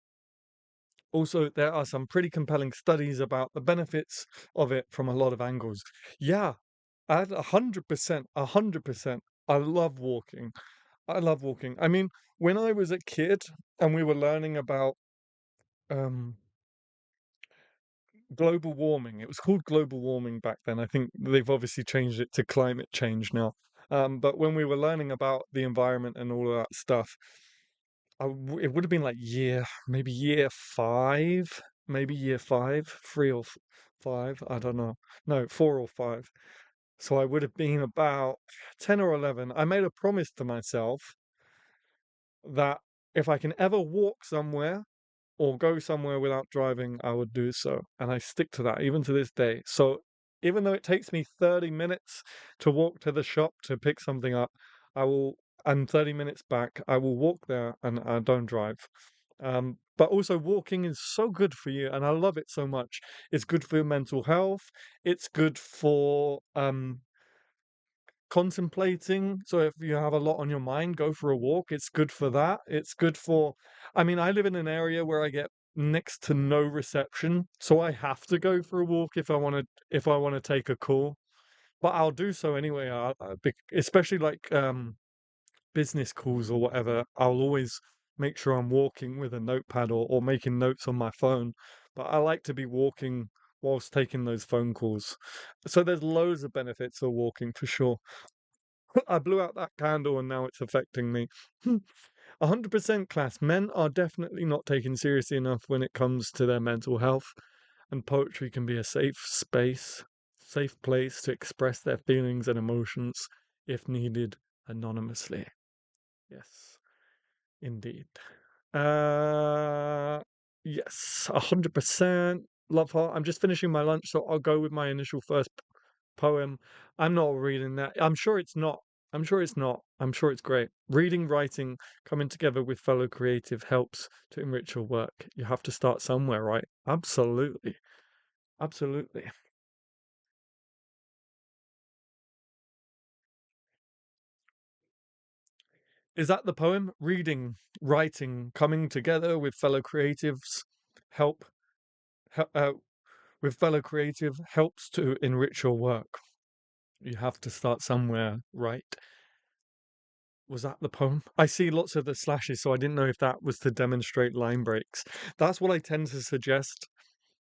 Also, there are some pretty compelling studies about the benefits of it from a lot of angles. Yeah, at 100%, 100%. I love walking. I love walking. I mean, when I was a kid and we were learning about um, global warming, it was called global warming back then. I think they've obviously changed it to climate change now. But when we were learning about the environment and all of that stuff, it would have been like maybe year five, maybe year five, three or five, I don't know. No, four or five. So I would have been about 10 or 11. I made a promise to myself that if I can ever walk somewhere or go somewhere without driving, I would do so. And I stick to that even to this day. So even though it takes me 30 minutes to walk to the shop to pick something up, I will, and 30 minutes back, I will walk there and I don't drive. But also walking is so good for you, and I love it so much. It's good for your mental health. It's good for contemplating. So if you have a lot on your mind, go for a walk. It's good for that. It's good for, I mean, I live in an area where I get next to no reception, so I have to go for a walk if I want to take a call. But I'll do so anyway. Especially like business calls or whatever. I'll always make sure I'm walking with a notepad or making notes on my phone. But I like to be walking whilst taking those phone calls. So there's loads of benefits of walking for sure. I blew out that candle and now it's affecting me. 100% class. Men are definitely not taken seriously enough when it comes to their mental health, and poetry can be a safe space, safe place to express their feelings and emotions if needed anonymously. Yes, indeed. Uh, yes, 100%. Love heart. I'm just finishing my lunch, so I'll go with my initial first poem. I'm not reading that. I'm sure it's not. I'm sure it's not. I'm sure it's great. Reading, writing, coming together with fellow creative helps to enrich your work. You have to start somewhere, right? Absolutely. Absolutely. Is that the poem? Reading, writing, coming together with fellow creatives help, hel- uh, with fellow creative helps to enrich your work. You have to start somewhere, right? Was that the poem? I see lots of the slashes, so I didn't know if that was to demonstrate line breaks. That's what I tend to suggest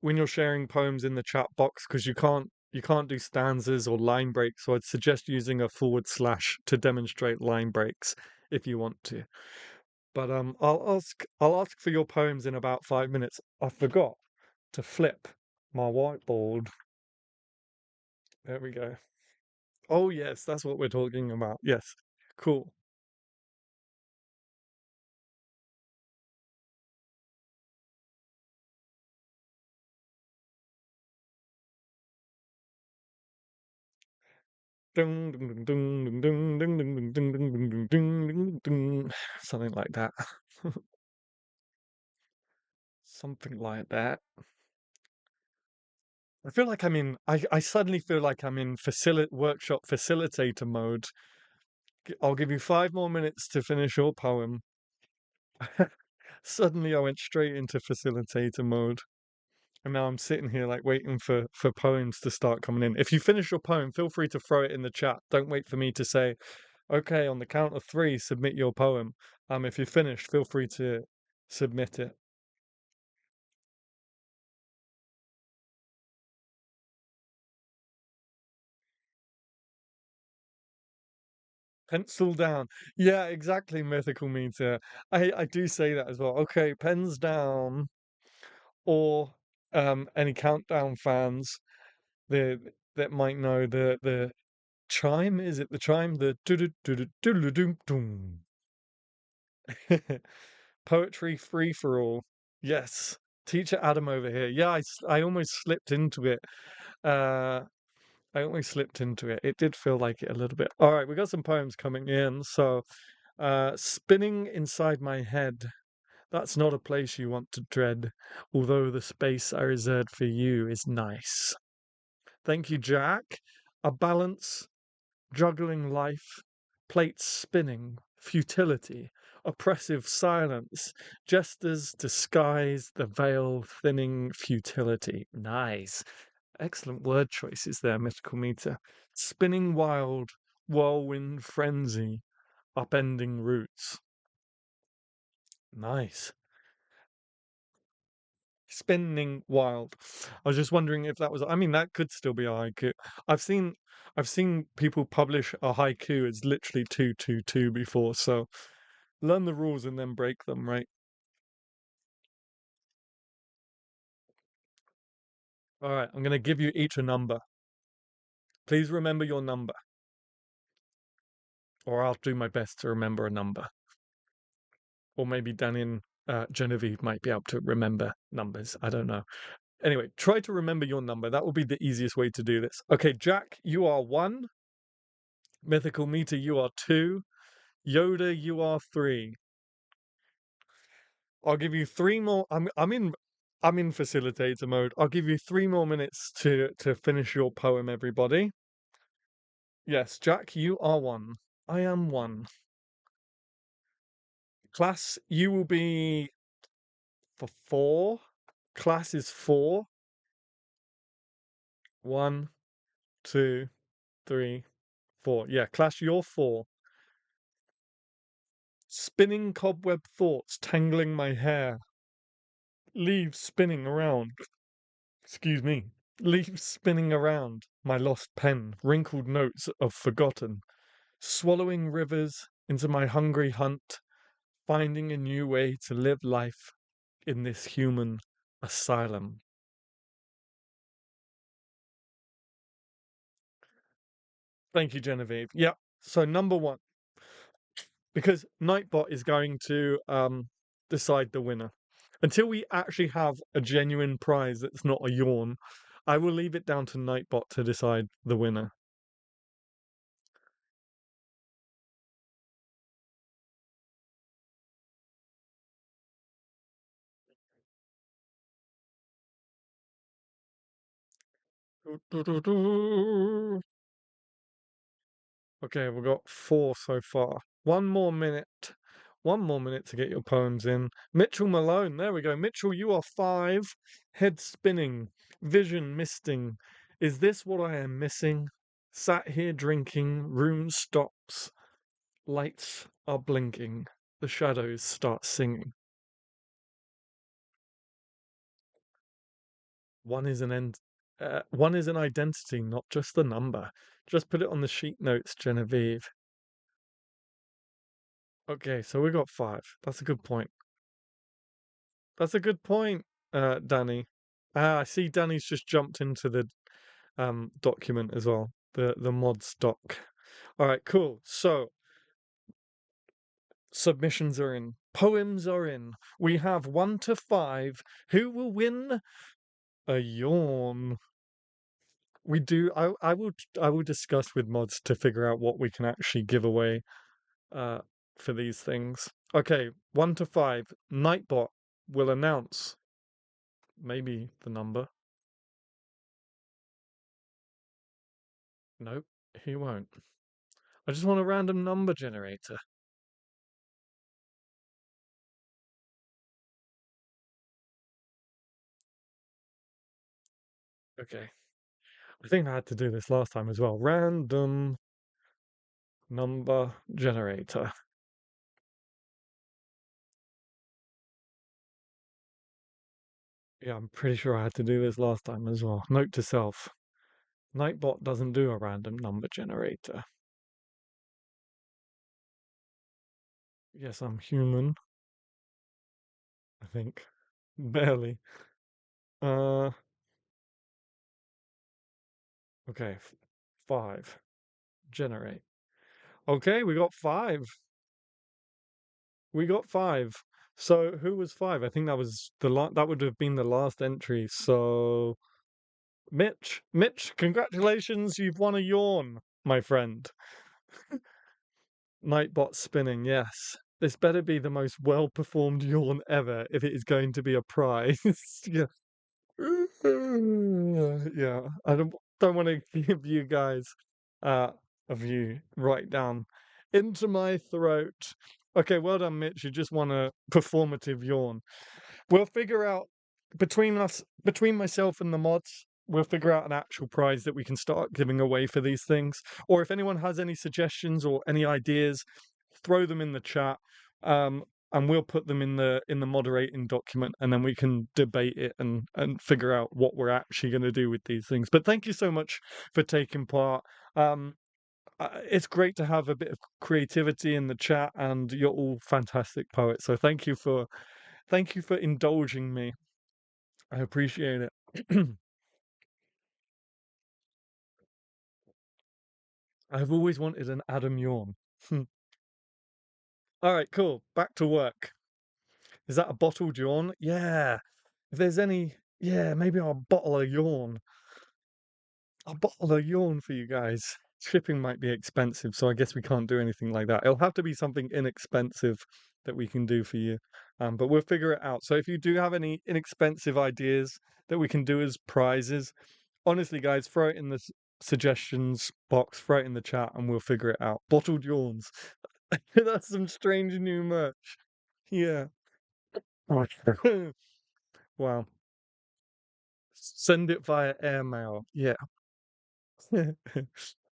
when you're sharing poems in the chat box, because you can't do stanzas or line breaks, so I'd suggest using a forward slash to demonstrate line breaks if you want to. But I'll ask for your poems in about 5 minutes. I forgot to flip my whiteboard. There we go. Oh yes, that's what we're talking about. Yes. Cool. Dun, dun, dun, dun, dun, dun, dun, dun, dun, dun, dun, dun, dun, dun. Something like that. Something like that. I suddenly feel like I'm in workshop facilitator mode. I'll give you 5 more minutes to finish your poem. Suddenly I went straight into facilitator mode. And now I'm sitting here like waiting for poems to start coming in. If you finish your poem, feel free to throw it in the chat. Don't wait for me to say, okay, on the count of three, submit your poem. If you're finished, feel free to submit it. Pencil down. Yeah, exactly, mythical meter. I do say that as well. Okay, pens down, or any countdown fans the that might know the chime. Is it the chime? The do do do do do do doom. Poetry free for all. Yes. Teacher Adam over here. Yeah, I almost slipped into it. Uh, I almost slipped into it. It did feel like it a little bit. All right, we got some poems coming in. So, spinning inside my head. That's not a place you want to tread, although the space I reserved for you is nice. Thank you, Jack. A balance, juggling life, plates spinning, futility, oppressive silence, jesters disguise the veil thinning futility. Nice. Excellent word choices there, Mythical Meter. Spinning wild, whirlwind frenzy, upending roots. Nice. Spinning wild. I was just wondering if that was. I mean, that could still be a haiku. I've seen, I've seen people publish a haiku as literally 222 before. So learn the rules and then break them, right? All right, I'm gonna give you each a number. Please remember your number, or I'll do my best to remember a number. Or maybe Danny and Genevieve might be able to remember numbers. I don't know. Anyway, try to remember your number. That will be the easiest way to do this. Okay, Jack, you are 1. Mythical Meter, you are 2. Yoda, you are 3. I'll give you 3 more. I'm in facilitator mode. I'll give you 3 more minutes to finish your poem, everybody. Yes, Jack, you are 1. I am 1. Class, you will be for 4. Class is 4. 1, 2, 3, 4. Yeah, class, you're 4. Spinning cobweb thoughts tangling my hair. Leaves spinning around. Excuse me. Leaves spinning around my lost pen. Wrinkled notes of forgotten. Swallowing rivers into my hungry hunt. Finding a new way to live life in this human asylum. Thank you, Genevieve. Yeah. So number 1, because Nightbot is going to decide the winner. Until we actually have a genuine prize that's not a yawn, I will leave it down to Nightbot to decide the winner. Okay, we've got 4 so far. 1 more minute. 1 more minute to get your poems in. Mitchell Malone, there we go. Mitchell, you are 5. Head spinning, vision misting. Is this what I am missing? Sat here drinking, room stops, lights are blinking, the shadows start singing. One is one is an identity, not just the number. Just put it on the sheet notes, Genevieve. Okay, so we got 5. That's a good point. That's a good point, Danny. Ah, I see Danny's just jumped into the document as well. The mods doc. All right, cool. So submissions are in. Poems are in. We have 1 to 5. Who will win? A yawn. We do. I will discuss with mods to figure out what we can actually give away uh for these things. Okay, 1 to 5. Nightbot will announce maybe the number. Nope, he won't. I just want a random number generator. Okay. I think I had to do this last time as well. Random number generator. Yeah, I'm pretty sure I had to do this last time as well. Note to self. Nightbot doesn't do a random number generator. Yes, I'm human, I think. Barely. Uh, okay. Five. Generate. Okay, we got five. We got five. So who was five? I think that was that would have been the last entry. So Mitch, congratulations, you've won a yawn, my friend. Nightbot spinning, yes. This better be the most well-performed yawn ever if it is going to be a prize. Yeah. Yeah. I don't want to give you guys uh a view right down into my throat. Okay, well done, Mitch. You just won a performative yawn. We'll figure out between myself and the mods, we'll figure out an actual prize that we can start giving away for these things. Or if anyone has any suggestions or any ideas, throw them in the chat. Um, and we'll put them in the moderating document, and then we can debate it and figure out what we're actually going to do with these things. But thank you so much for taking part. Um, it's great to have a bit of creativity in the chat, and you're all fantastic poets. So thank you for indulging me. I appreciate it. I've always wanted an Adam yawn. All right, cool. Back to work. Is that a bottled yawn? Yeah. If there's any, yeah, maybe I'll bottle a yawn. I'll bottle a yawn for you guys. Shipping might be expensive, so I guess we can't do anything like that. It'll have to be something inexpensive that we can do for you. But we'll figure it out. So if you do have any inexpensive ideas that we can do as prizes, honestly, guys, throw it in the suggestions box, throw it in the chat, and we'll figure it out. Bottled yawns. That's some strange new merch. Yeah. Wow. Send it via airmail. Yeah.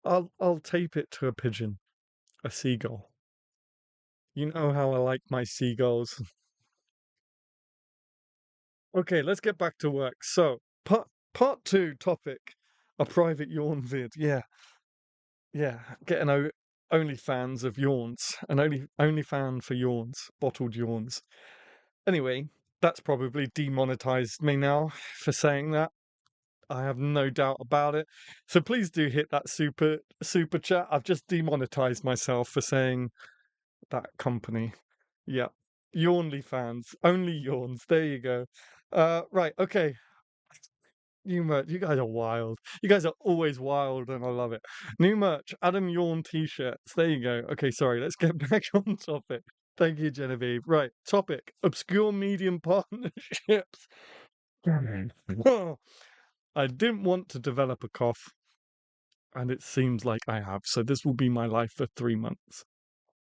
I'll tape it to a pigeon, a seagull. You know how I like my seagulls. Okay, let's get back to work. So, part two topic, a private yawn vid. Yeah, yeah. Getting only fans of yawns, an only fan for yawns, bottled yawns. Anyway, that's probably demonetized me now for saying that. I have no doubt about it. So please do hit that super chat. I've just demonetized myself for saying that company. Yeah. Yawnly fans. Only yawns. There you go. Right, okay. New merch. You guys are wild. You guys are always wild and I love it. New merch. Adam Yawn t-shirts. There you go. Okay, sorry. Let's get back on topic. Thank you, Genevieve. Right, topic. Obscure medium partnerships. Oh, I didn't want to develop a cough, and it seems like I have. So this will be my life for 3 months.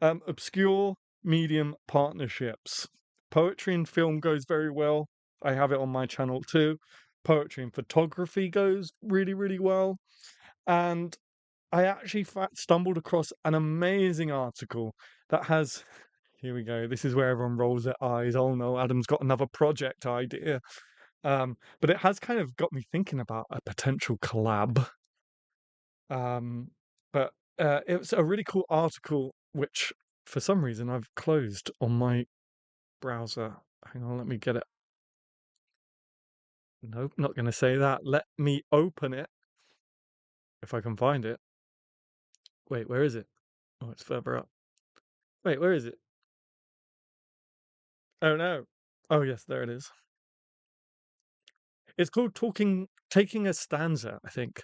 Obscure medium partnerships. Poetry and film goes very well. I have it on my channel too. Poetry and photography goes really, really well. And I actually stumbled across an amazing article that has. Here we go. This is where everyone rolls their eyes. Oh no, Adam's got another project idea. But it has kind of got me thinking about a potential collab. Um, but it was a really cool article, which for some reason I've closed on my browser. Hang on, let me get it. Nope, not going to say that. Let me open it if I can find it. Wait, where is it? Oh, it's further up. Wait, where is it? Oh no. Oh yes, there it is. It's called Taking a Stanza, I think.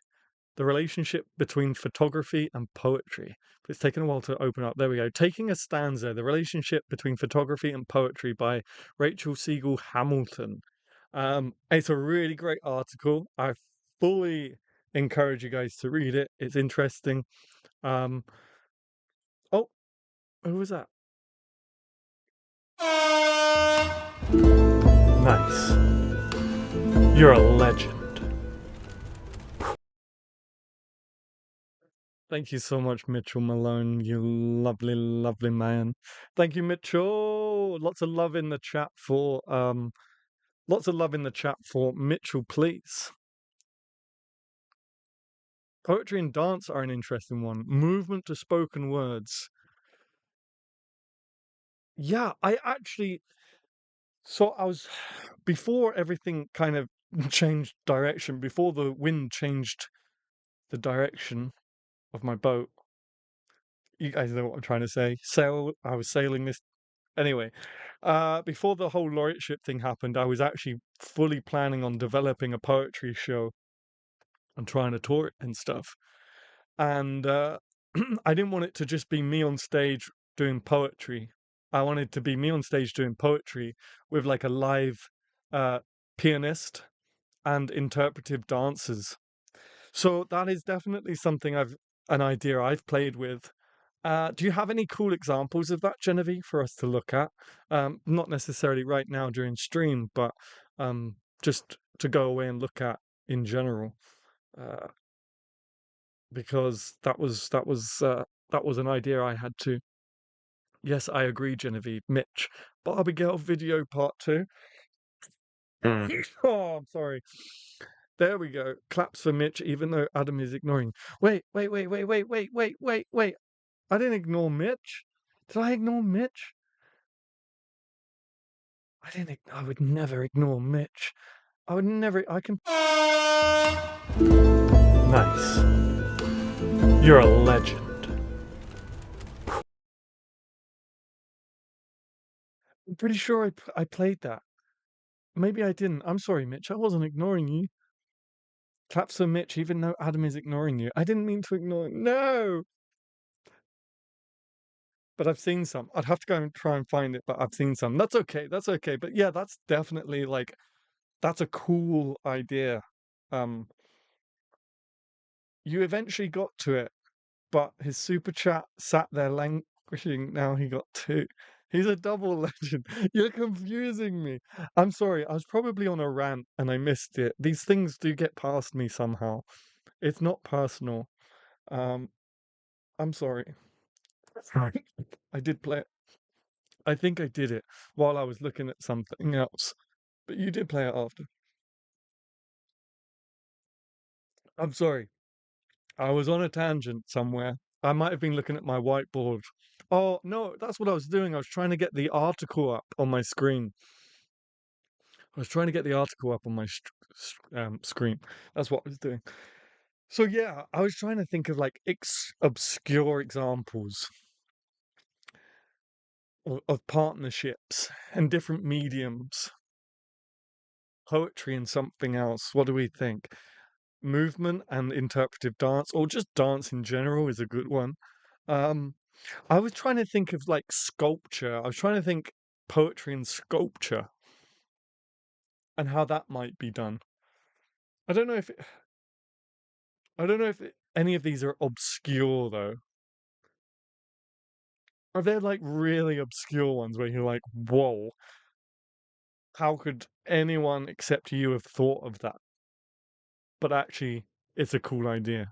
The relationship between photography and poetry. But it's taken a while to open up. There we go. Taking a Stanza, the relationship between photography and poetry by Rachel Siegel Hamilton. It's a really great article. I fully encourage you guys to read it. It's interesting. Um, oh, who was that? Nice. You're a legend. Thank you so much, Mitchell Malone. You lovely, lovely man. Thank you, Mitchell. Lots of love in the chat for Mitchell, please. Poetry and dance are an interesting one. Movement to spoken words. Yeah, I actually so I was before everything kind of changed direction, before the wind changed the direction of my boat. You guys know what I'm trying to say. I was sailing this anyway. Before the whole laureateship thing happened, I was actually fully planning on developing a poetry show and trying to tour it and stuff. And I didn't want it to just be me on stage doing poetry. I wanted to be me on stage doing poetry with like a live uh, pianist and interpretive dancers. So that is definitely something an idea I've played with. Do you have any cool examples of that, Genevieve, for us to look at? Not necessarily right now during stream, but just to go away and look at in general. Uh, because that was an idea I had too. Yes, I agree, Genevieve. Mitch, Barbie Girl video part two. Oh, I'm sorry. There we go. Claps for Mitch, even though Adam is ignoring. Wait. I didn't ignore Mitch. Did I ignore Mitch? I would never ignore Mitch. I would never. I can. Nice. You're a legend. I'm pretty sure I played that. Maybe I didn't. I'm sorry, Mitch. I wasn't ignoring you. Claps for Mitch, even though Adam is ignoring you. I didn't mean to ignore. No! But I've seen some. I'd have to go and try and find it, but I've seen some. That's okay. That's okay. But yeah, that's definitely like that's a cool idea. Um, you eventually got to it, but his super chat sat there languishing. Now he got two. He's a double legend. You're confusing me. I'm sorry. I was probably on a rant and I missed it. These things do get past me somehow. It's not personal. Um, I'm sorry. I did play it. I think I did it while I was looking at something else. But you did play it after. I'm sorry. I was on a tangent somewhere. I might have been looking at my whiteboard. Oh, no, that's what I was doing. I was trying to get the article up on my screen. I was trying to get the article up on my screen. That's what I was doing. So yeah, I was trying to think of like obscure examples of partnerships and different mediums, poetry and something else. What do we think? Movement and interpretive dance, or just dance in general, is a good one. Um, I was trying to think of like sculpture. I was trying to think poetry and sculpture and how that might be done. I don't know if any of these are obscure though. Are there like really obscure ones where you're like, whoa, how could anyone except you have thought of that? But actually, it's a cool idea.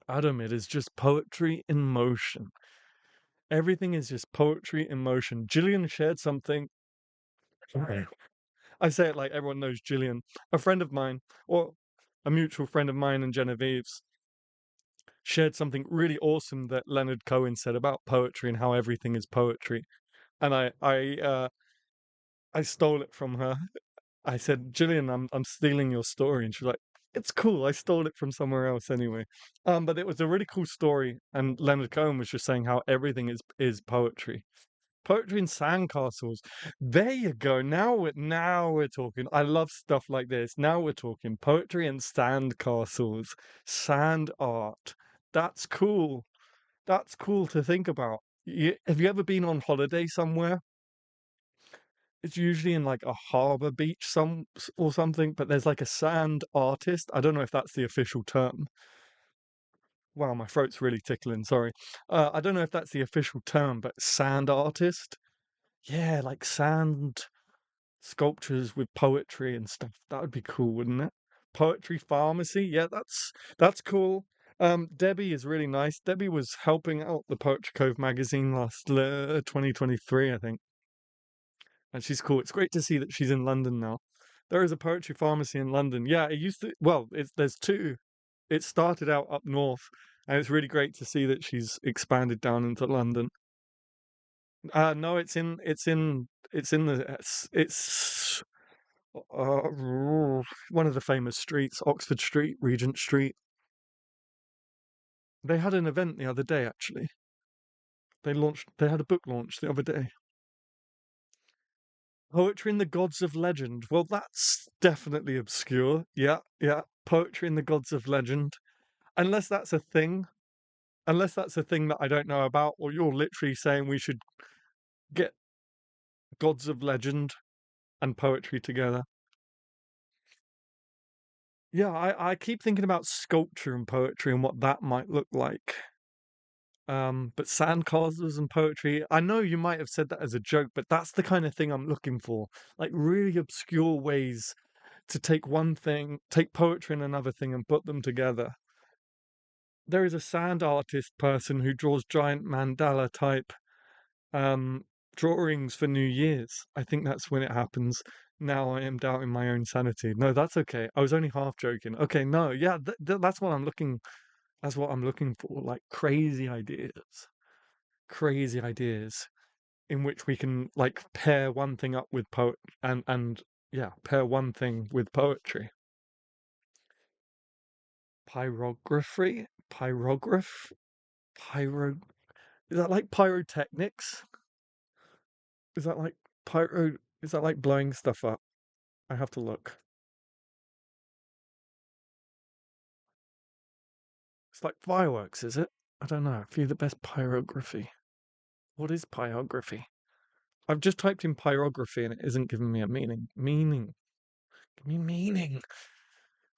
Adam, it is just poetry in motion. Everything is just poetry in motion. Gillian shared something. I say it like everyone knows Gillian, a friend of mine, or a mutual friend of mine and Genevieve's, shared something really awesome that Leonard Cohen said about poetry and how everything is poetry. And I stole it from her. I said, Gillian, I'm stealing your story, and she's like, it's cool. I stole it from somewhere else anyway. But it was a really cool story, and Leonard Cohen was just saying how everything is poetry. Poetry in sandcastles. There you go. Now we're talking. I love stuff like this. Now we're talking poetry and sandcastles, sand art. That's cool. That's cool to think about. Have you ever been on holiday somewhere? It's usually in like a harbor beach or something, but there's like a sand artist. I don't know if that's the official term. Wow, my throat's really tickling. Sorry. I don't know if that's the official term, but sand artist. Yeah, like sand sculptures with poetry and stuff. That would be cool, wouldn't it? Poetry pharmacy. Yeah, that's cool. Debbie is really nice. Debbie was helping out the Poetry Cove magazine last 2023, I think, and she's cool. It's great to see that she's in London now. There is a poetry pharmacy in London. Yeah, it used to. Well, there's two. It started out up north, and it's really great to see that she's expanded down into London. No, it's in the it's one of the famous streets, Oxford Street, Regent Street. They had an event the other day, actually. They had a book launch the other day. Poetry and the Gods of Legend. Well, that's definitely obscure. Yeah, yeah. Poetry and the Gods of Legend. Unless that's a thing. Unless that's a thing that I don't know about, or you're literally saying we should get Gods of Legend and poetry together. Yeah, I keep thinking about sculpture and poetry and what that might look like. But sandcastles and poetry, I know you might have said that as a joke, but that's the kind of thing I'm looking for. Like really obscure ways to take one thing, take poetry and another thing and put them together. There is a sand artist person who draws giant mandala type um drawings for New Year's. I think that's when it happens. Now I am doubting my own sanity. No, that's okay. I was only half joking. Okay, no, yeah, that's what I'm looking for, like crazy ideas in which we can like pair one thing up with poet and yeah, pair one thing with poetry. Pyrography, pyrograph, pyro. Is that like pyrotechnics? Is that like pyro? Is that like blowing stuff up? I have to look. It's like fireworks, is it? I don't know. View the best pyrography. What is pyrography? I've just typed in pyrography and it isn't giving me a meaning. Meaning. Give me meaning.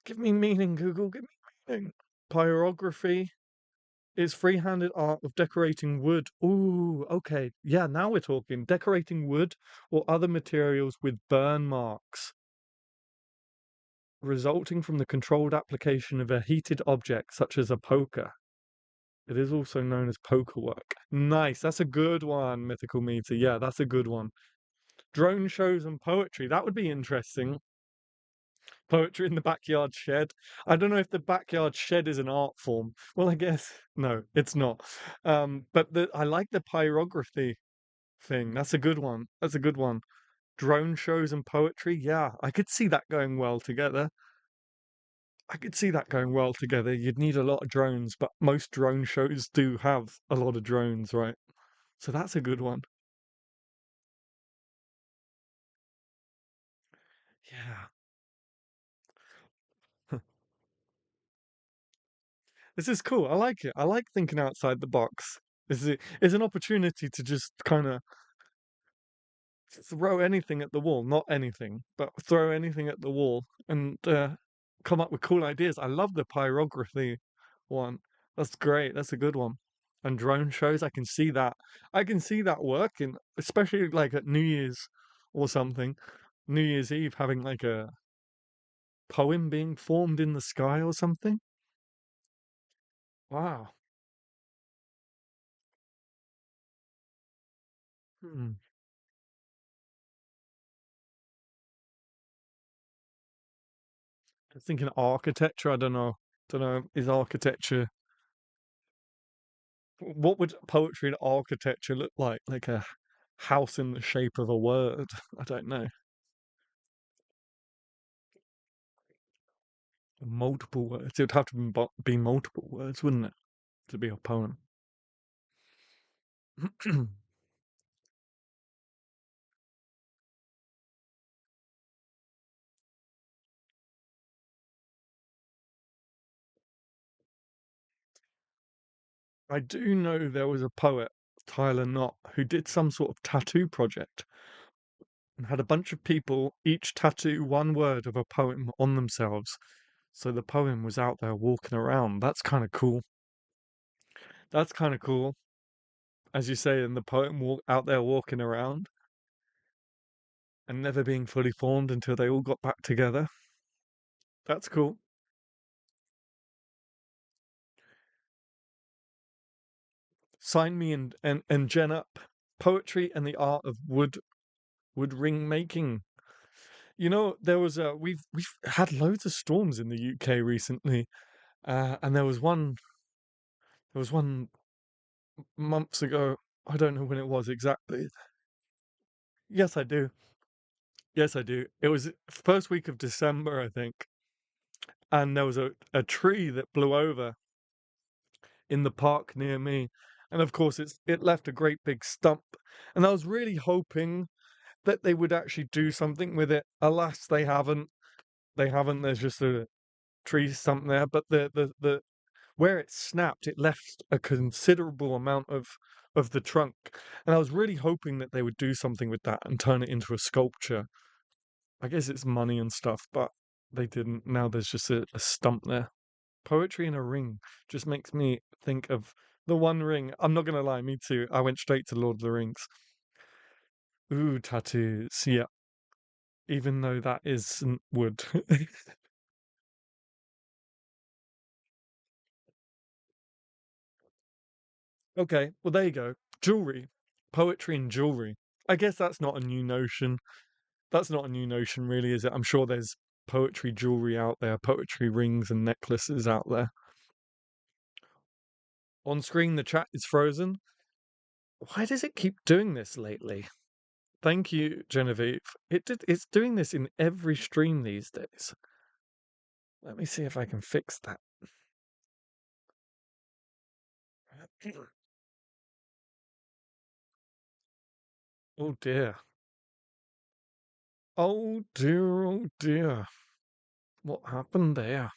Give me meaning, Google. Give me meaning. Pyrography is free-handed art of decorating wood. Ooh, okay. Yeah, now we're talking. Decorating wood or other materials with burn marks, resulting from the controlled application of a heated object such as a poker. It is also known as poker work. Nice. That's a good one, Mythical Meter. Yeah, that's a good one. Drone shows and poetry. That would be interesting. Poetry in the backyard shed. I don't know if the backyard shed is an art form. Well, I guess no, it's not. But I like the pyrography thing. That's a good one. That's a good one. Drone shows and poetry. Yeah, I could see that going well together. I could see that going well together. You'd need a lot of drones, but most drone shows do have a lot of drones, right? So that's a good one. Yeah. This is cool. I like it. I like thinking outside the box. It's an opportunity to just kind of throw anything at the wall, not anything, but throw anything at the wall and come up with cool ideas. I love the pyrography one. That's great. That's a good one. And drone shows, I can see that. I can see that working, especially like at New Year's or something. New Year's Eve having like a poem being formed in the sky or something. Wow. Hmm. I was thinking architecture. I don't know. Don't know. Is architecture what would poetry and architecture look like? Like a house in the shape of a word? I don't know. Multiple words. It would have to be multiple words, wouldn't it? To be a poem. I do know there was a poet, Tyler Knott, who did some sort of tattoo project and had a bunch of people each tattoo one word of a poem on themselves. So the poem was out there walking around. That's kind of cool. That's kind of cool. As you say, and the poem out there walking around and never being fully formed until they all got back together. That's cool. Sign me and gen up. Poetry and the art of wood ring making. You know, we've had loads of storms in the UK recently, and there was one months ago. I don't know when it was exactly. Yes, I do. Yes, I do. It was first week of December, I think, and there was a tree that blew over in the park near me, and of course it left a great big stump, and I was really hoping that they would actually do something with it. Alas, they haven't. They haven't. There's just a tree stump there, but the where it snapped, it left a considerable amount of the trunk, and I was really hoping that they would do something with that and turn it into a sculpture. I guess it's money and stuff, but they didn't. Now there's just a stump there. Poetry in a ring just makes me think of the One Ring. I'm not gonna lie, me too. I went straight to Lord of the Rings. Ooh, tattoos. Yeah, even though that isn't wood. Okay, well there you go. Jewelry, poetry and jewelry. I guess that's not a new notion. That's not a new notion, really, is it? I'm sure there's poetry jewelry out there, poetry rings and necklaces out there. On screen, the chat is frozen. Why does it keep doing this lately? Thank you, Genevieve. It's doing this in every stream these days. Let me see if I can fix that. Oh dear. Oh dear, oh dear. What happened there?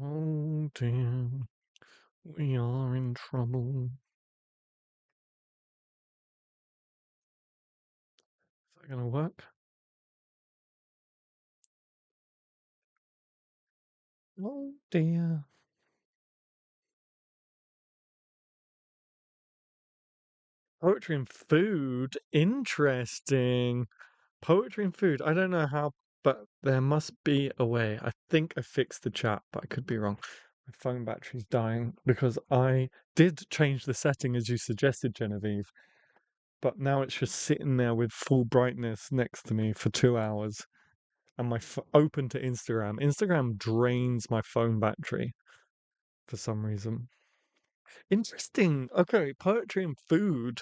Oh dear. We are in trouble. Is that gonna work? Oh dear. Poetry and food. Interesting. Poetry and food. I don't know how, but there must be a way. I think I fixed the chat, but I could be wrong. My phone battery's dying because I did change the setting as you suggested, Genevieve, but now it's just sitting there with full brightness next to me for 2 hours and open to Instagram. Instagram drains my phone battery for some reason. Interesting. Okay, poetry and food.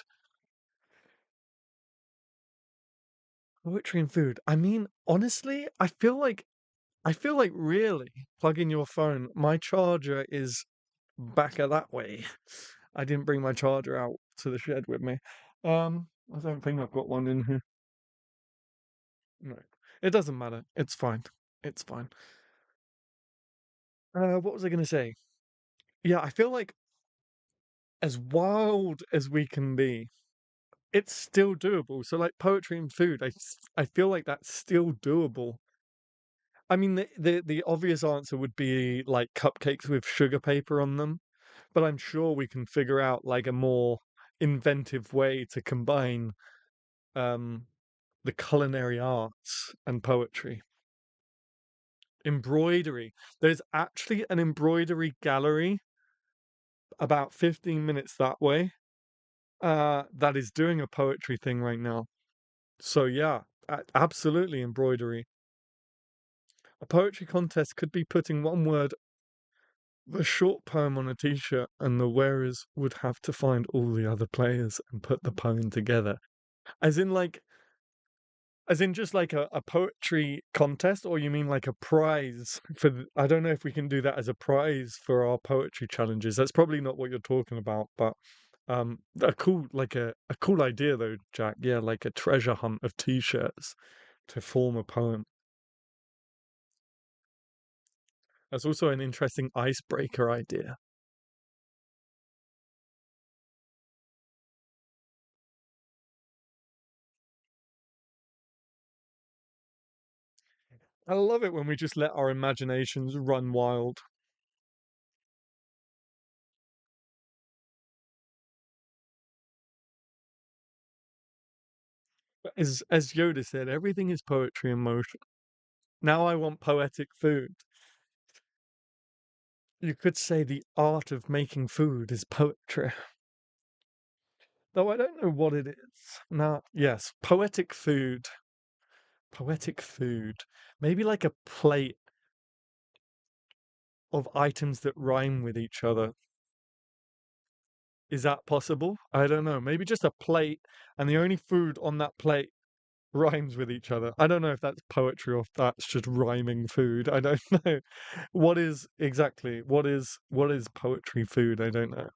Poetry and food. I mean, honestly, I feel like really plugging your phone. My charger is back that way. I didn't bring my charger out to the shed with me. I don't think I've got one in here. No, it doesn't matter. It's fine. It's fine. What was I gonna say? Yeah, I feel like as wild as we can be, it's still doable. So like poetry and food, I feel like that's still doable. I mean, the obvious answer would be like cupcakes with sugar paper on them, but I'm sure we can figure out like a more inventive way to combine um the culinary arts and poetry. Embroidery. There's actually an embroidery gallery about 15 minutes that way, that is doing a poetry thing right now. So yeah, absolutely embroidery. A poetry contest could be putting one word, a short poem on a t-shirt, and the wearers would have to find all the other players and put the poem together. As in like as in just like a poetry contest, or you mean like a prize for I don't know if we can do that as a prize for our poetry challenges. That's probably not what you're talking about, but a cool like a cool idea though, Jack. Yeah, like a treasure hunt of t-shirts to form a poem. That's also an interesting icebreaker idea. I love it when we just let our imaginations run wild. But as Yoda said, everything is poetry in motion. Now I want poetic food. You could say the art of making food is poetry. Though I don't know what it is. Now, yes, poetic food. Poetic food. Maybe like a plate of items that rhyme with each other. Is that possible? I don't know. Maybe just a plate, and the only food on that plate rhymes with each other. I don't know if that's poetry or if that's just rhyming food. I don't know. What is exactly what is poetry food? I don't know.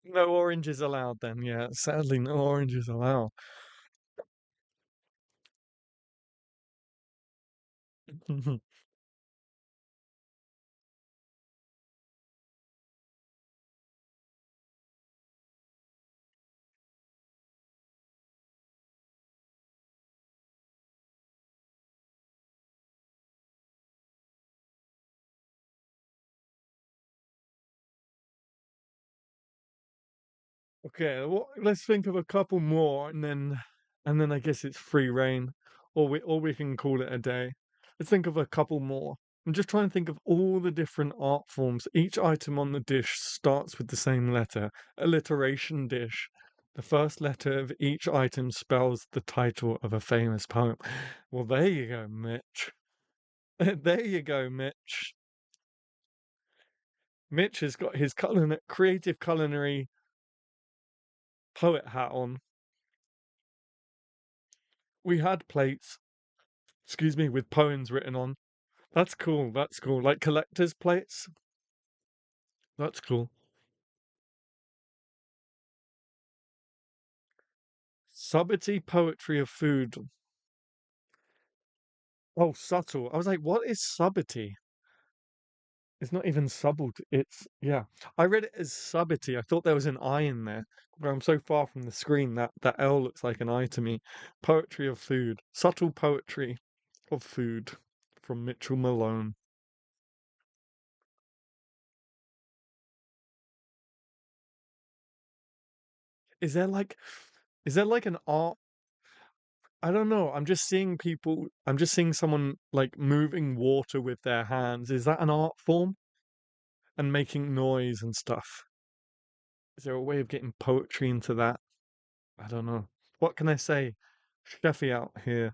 No oranges allowed then. Yeah, sadly no oranges allowed. Okay, well, let's think of a couple more, and then I guess it's free reign, or we can call it a day. Let's think of a couple more. I'm just trying to think of all the different art forms. Each item on the dish starts with the same letter. Alliteration dish. The first letter of each item spells the title of a famous poem. Well, there you go, Mitch. There you go, Mitch. Mitch has got his creative culinary poet hat on. We had plates, excuse me, with poems written on. That's cool. That's cool. Like collector's plates. That's cool. Subtlety poetry of food. Oh, subtle. I was like, what is subtlety? It's not even subtle. It's yeah. I read it as subtlety. I thought there was an I in there. But I'm so far from the screen that that L looks like an I to me. Poetry of food. Subtle poetry of food from Mitchell Malone. Is there like is there like an art I don't know. I'm just seeing someone like moving water with their hands. Is that an art form? And making noise and stuff. Is there a way of getting poetry into that? I don't know. What can I say? Chefy out here.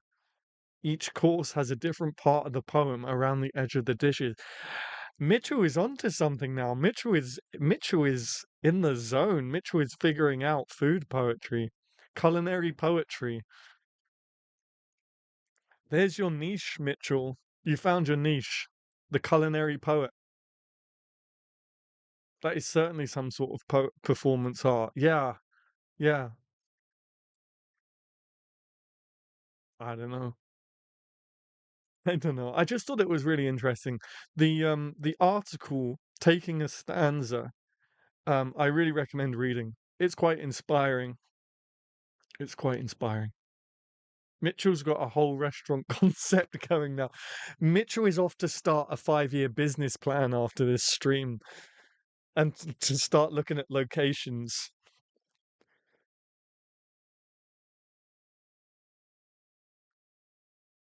Each course has a different part of the poem around the edge of the dishes. Mitchell is onto something now. Mitchell is in the zone. Mitchell is figuring out food poetry, culinary poetry. There's your niche, Mitchell. You found your niche. The culinary poet. That is certainly some sort of performance art. Yeah, yeah. I don't know. I don't know. I just thought it was really interesting. The article taking a stanza, I really recommend reading. It's quite inspiring. It's quite inspiring. Mitchell's got a whole restaurant concept going now. Mitchell is off to start a 5-year business plan after this stream and to start looking at locations.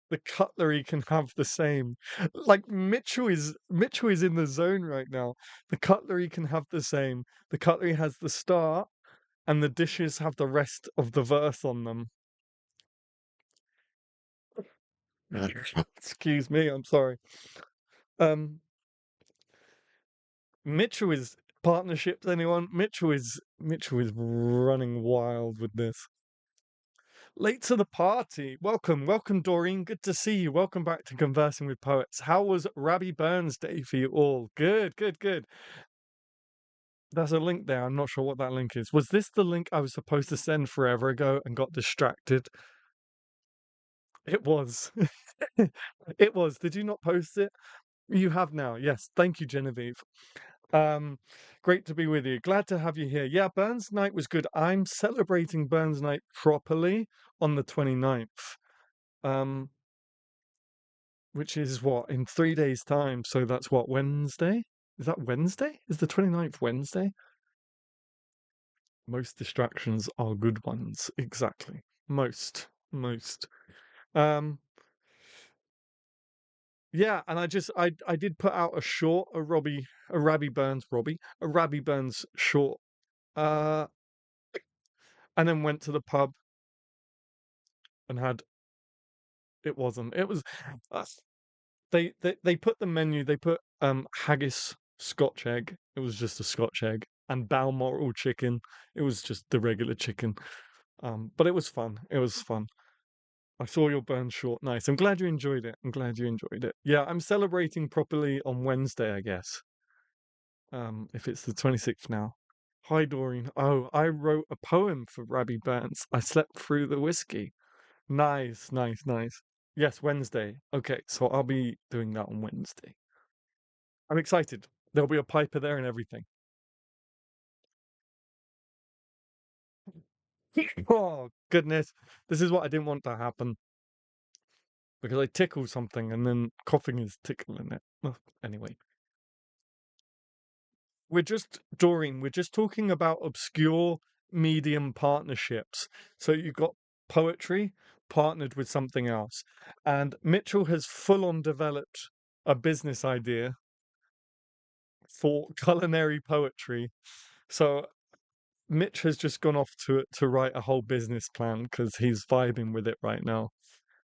The cutlery can have the same. Like Mitchell is in the zone right now. The cutlery can have the same. The cutlery has the start, and the dishes have the rest of the verse on them. Excuse me, I'm sorry. Um, Mitchell is partnerships. Anyone? Mitchell is running wild with this. Late to the party. Welcome, welcome, Doreen. Good to see you. Welcome back to Conversing with Poets. How was Rabbi Burns Day for you all? Good, good, good. There's a link there. I'm not sure what that link is. Was this the link I was supposed to send forever ago and got distracted? It was. It was. Did you not post it? You have now. Yes. Thank you, Genevieve. Um, Great to be with you. Glad to have you here. Yeah, Burns Night was good. I'm celebrating Burns Night properly on the 29th. Um, which is what, in 3 days' time. So that's what, Wednesday? Is that Wednesday? Is the 29th Wednesday? Most distractions are good ones. Exactly. Most. Um, yeah, and I did put out a short, a Robbie Burns short. Uh, and then went to the pub and had It wasn't. It was uh, they put the menu. They put haggis Scotch egg. It was just a Scotch egg and Balmoral chicken. It was just the regular chicken. But it was fun. It was fun. I saw your burn short. Nice. I'm glad you enjoyed it. I'm glad you enjoyed it. Yeah, I'm celebrating properly on Wednesday, I guess. If it's the 26th now. Hi, Doreen. Oh, I wrote a poem for Rabbi Burns. I slept through the whiskey. Nice, nice, nice. Yes, Wednesday. Okay, so I'll be doing that on Wednesday. I'm excited. There'll be a piper there and everything. Oh, goodness. This is what I didn't want to happen because I tickled something and then coughing is tickling it. Well, anyway, Doreen, we're just talking about obscure medium partnerships. So you've got poetry partnered with something else. And Mitchell has full on developed a business idea for culinary poetry. So Mitch has just gone off to write a whole business plan because he's vibing with it right now.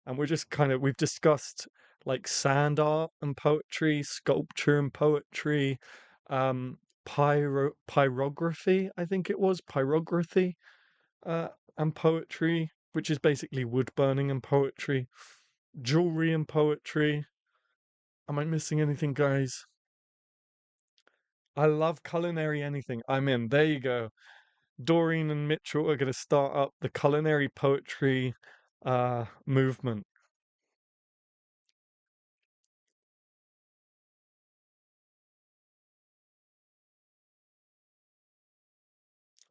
And we're just we've discussed like sand art and poetry, sculpture and poetry, um, pyrography, I think it was pyrography, uh, and poetry, which is basically wood burning and poetry, jewelry and poetry. Am I missing anything, guys? I love culinary anything. I'm in. There you go. Doreen and Mitchell are going to start up the culinary poetry movement.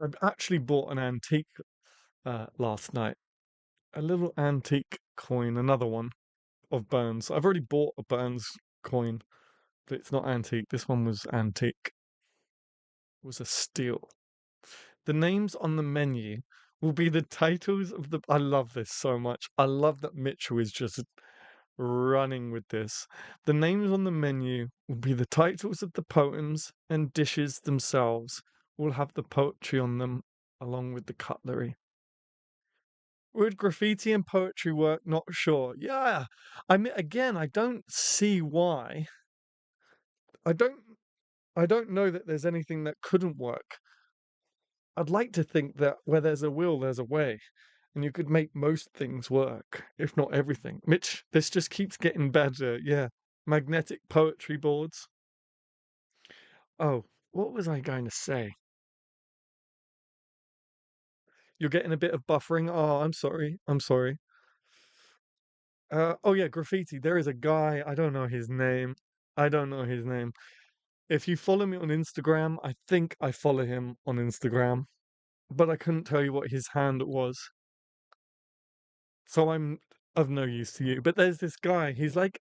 I've actually bought an antique last night. A little antique coin, another one of Burns. I've already bought a Burns coin, but it's not antique. This one was antique. It was a steal. The names on the menu will be the titles of the. I love this so much. I love that Mitchell is just running with this. The names on the menu will be the titles of the poems and dishes themselves. Will have the poetry on them along with the cutlery. Would graffiti and poetry work? Not sure. Yeah. I mean, again, I don't see why. I don't. I don't know that there's anything that couldn't work. I'd like to think that where there's a will, there's a way, and you could make most things work, if not everything. Mitch, this just keeps getting better. Yeah. Magnetic poetry boards. Oh, what was I going to say? You're getting a bit of buffering. Oh, I'm sorry. I'm sorry. Oh yeah, graffiti. There is a guy. I don't know his name. I don't know his name. If you follow me on Instagram, I think I follow him on Instagram, but I couldn't tell you what his hand was. So I'm of no use to you. But there's this guy. He's like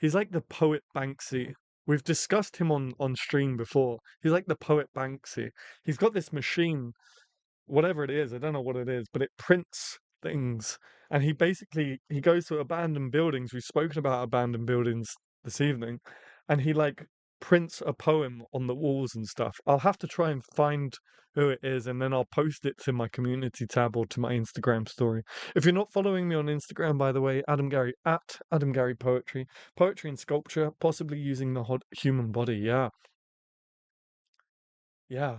the poet Banksy. We've discussed him on stream before. He's like the poet Banksy. He's got this machine, whatever it is, I don't know what it is, but it prints things. And he goes to abandoned buildings. We've spoken about abandoned buildings this evening, and he like prints a poem on the walls and stuff. I'll have to try and find who it is, and then I'll post it to my community tab or to my Instagram story. If you're not following me on Instagram, by the way, Adam Gary at Adam Gary Poetry, poetry and sculpture, possibly using the human body. Yeah, yeah,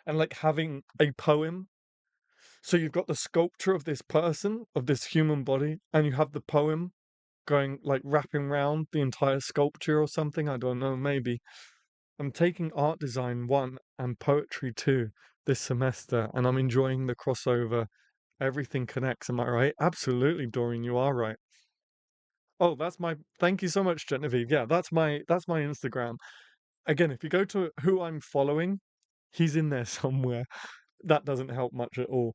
and like having a poem. So you've got the sculpture of this person, of this human body, and you have the poem going like wrapping around the entire sculpture or something. I don't know, maybe. I'm taking art design one and poetry two this semester, and I'm enjoying the crossover. Everything connects, am I right? Absolutely, Doreen, you are right. Oh, thank you so much, Genevieve. Yeah, that's my Instagram. Again, if you go to who I'm following, he's in there somewhere. That doesn't help much at all.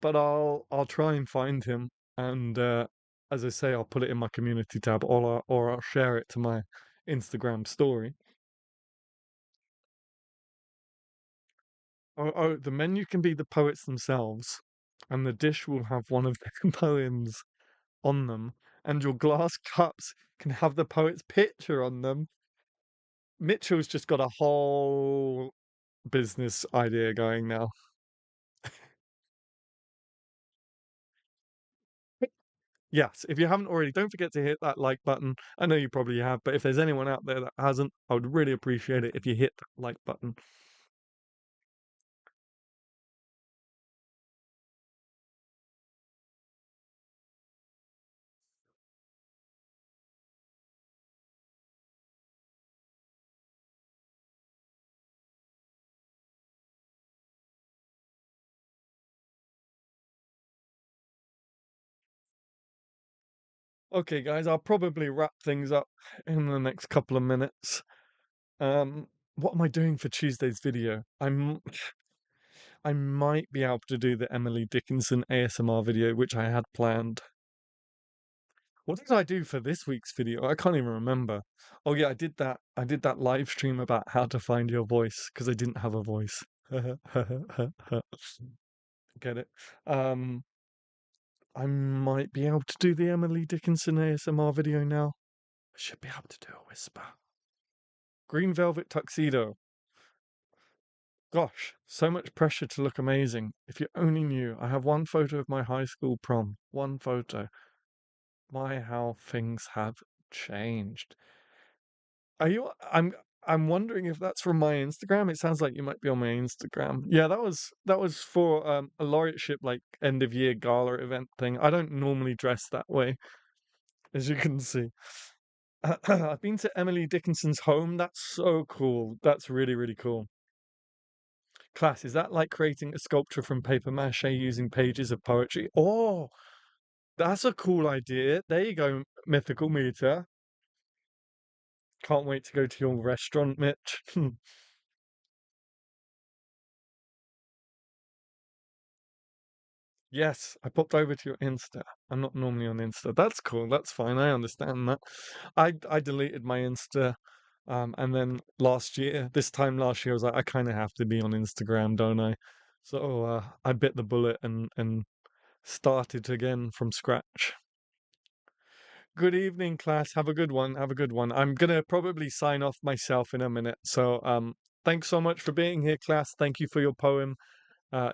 But I'll try and find him, and as I say, I'll put it in my community tab, or I'll share it to my Instagram story. Oh, the menu can be the poets themselves, and the dish will have one of their poems on them, and your glass cups can have the poet's picture on them. Mitchell's just got a whole business idea going now. Yes, if you haven't already, don't forget to hit that like button. I know you probably have, but if there's anyone out there that hasn't, I would really appreciate it if you hit that like button. Okay, guys, I'll probably wrap things up in the next couple of minutes. What am I doing for Tuesday's video? I might be able to do the Emily Dickinson ASMR video, which I had planned. What did I do for this week's video? I can't even remember. Oh yeah, I did that. I did that live stream about how to find your voice because I didn't have a voice. Get it? Um, I might be able to do the Emily Dickinson ASMR video now. I should be able to do a whisper. Green velvet tuxedo. Gosh, so much pressure to look amazing. If you only knew, I have one photo of my high school prom. One photo. My, how things have changed. Are you? I'm wondering if that's from my Instagram. It sounds like you might be on my Instagram. Yeah, that was for a laureateship like end of year gala event thing. I don't normally dress that way, as you can see. I've been to Emily Dickinson's home. That's so cool. That's really, really cool. Class, is that like creating a sculpture from paper mache using pages of poetry? Oh, that's a cool idea. There you go, Mythical Meter. Can't wait to go to your restaurant, Mitch. Yes, I popped over to your Insta. I'm not normally on Insta. That's cool. That's fine. I understand that. I deleted my Insta, and then this time last year, I was like, I kind of have to be on Instagram, don't I? So I bit the bullet and started again from scratch. Good evening, class. Have a good one. Have a good one. I'm gonna probably sign off myself in a minute. So thanks so much for being here, class. Thank you for your poem,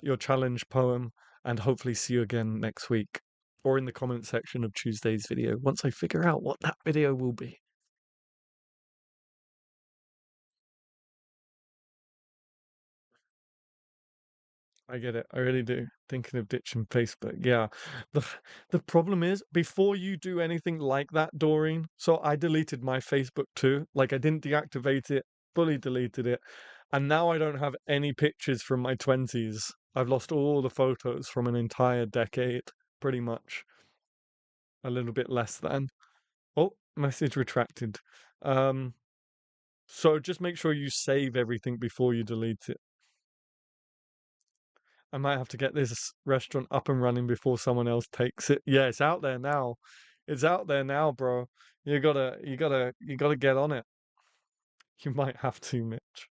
your challenge poem, and hopefully see you again next week or in the comment section of Tuesday's video once I figure out what that video will be. I get it. I really do. Thinking of ditching Facebook. Yeah. The the problem is before you do anything like that, Doreen, so I deleted my Facebook too. Like I didn't deactivate it, fully deleted it. And now I don't have any pictures from my 20s. I've lost all the photos from an entire decade, pretty much. A little bit less than. Oh, message retracted. Um, so just make sure you save everything before you delete it. I might have to get this restaurant up and running before someone else takes it. Yeah, it's out there now. It's out there now, bro. You gotta get on it. You might have to, Mitch.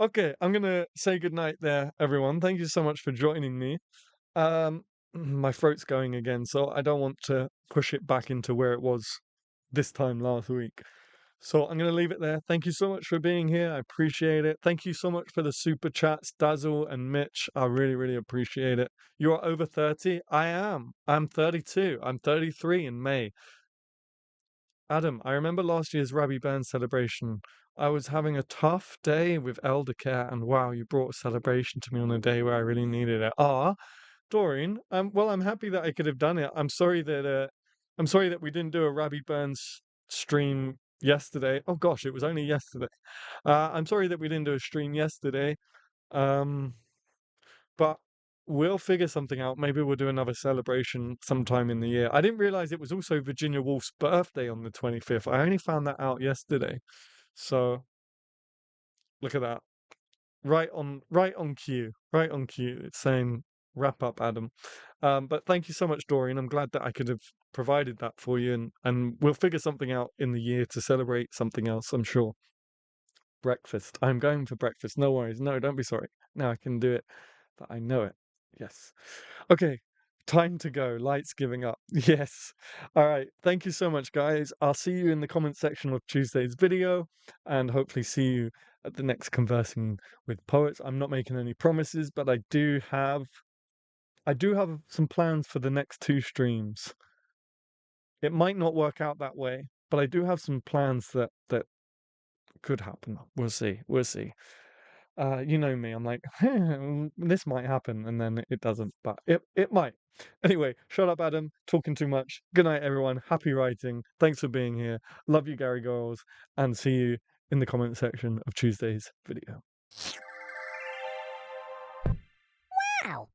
Okay, I'm gonna say goodnight there, everyone. Thank you so much for joining me. My throat's going again, so I don't want to push it back into where it was this time last week. So I'm going to leave it there. Thank you so much for being here. I appreciate it. Thank you so much for the super chats, Dazzle and Mitch. I really, really appreciate it. You are over 30? I am. I'm 32. I'm 33 in May. Adam, I remember last year's Rabbi Burns celebration. I was having a tough day with elder care, and wow, you brought a celebration to me on a day where I really needed it. Ah, Doreen, well, I'm happy that I could have done it. I'm sorry that we didn't do a Rabbi Burns stream yesterday. Oh gosh, it was only yesterday. I'm sorry that we didn't do a stream yesterday. Um, but we'll figure something out. Maybe we'll do another celebration sometime in the year. I didn't realize it was also Virginia Woolf's birthday on the 25th. I only found that out yesterday. So look at that. Right on cue, right on cue. It's saying wrap up, Adam. But thank you so much, Doreen. I'm glad that I could have provided that for you, and we'll figure something out in the year to celebrate something else, I'm sure. Breakfast. I'm going for breakfast. No worries. No, don't be sorry. Now I can do it, but I know it. Yes. Okay. Time to go. Lights giving up. Yes. All right. Thank you so much, guys. I'll see you in the comment section of Tuesday's video and hopefully see you at the next Conversing with Poets. I'm not making any promises, but I do have I do have some plans for the next 2 streams. It might not work out that way, but I do have some plans that could happen. We'll see. We'll see. You know me, I'm like, this might happen, and then it doesn't, but it might. Anyway, shut up, Adam. Talking too much. Good night, everyone. Happy writing. Thanks for being here. Love you, Gary Girls, and see you in the comment section of Tuesday's video. Wow.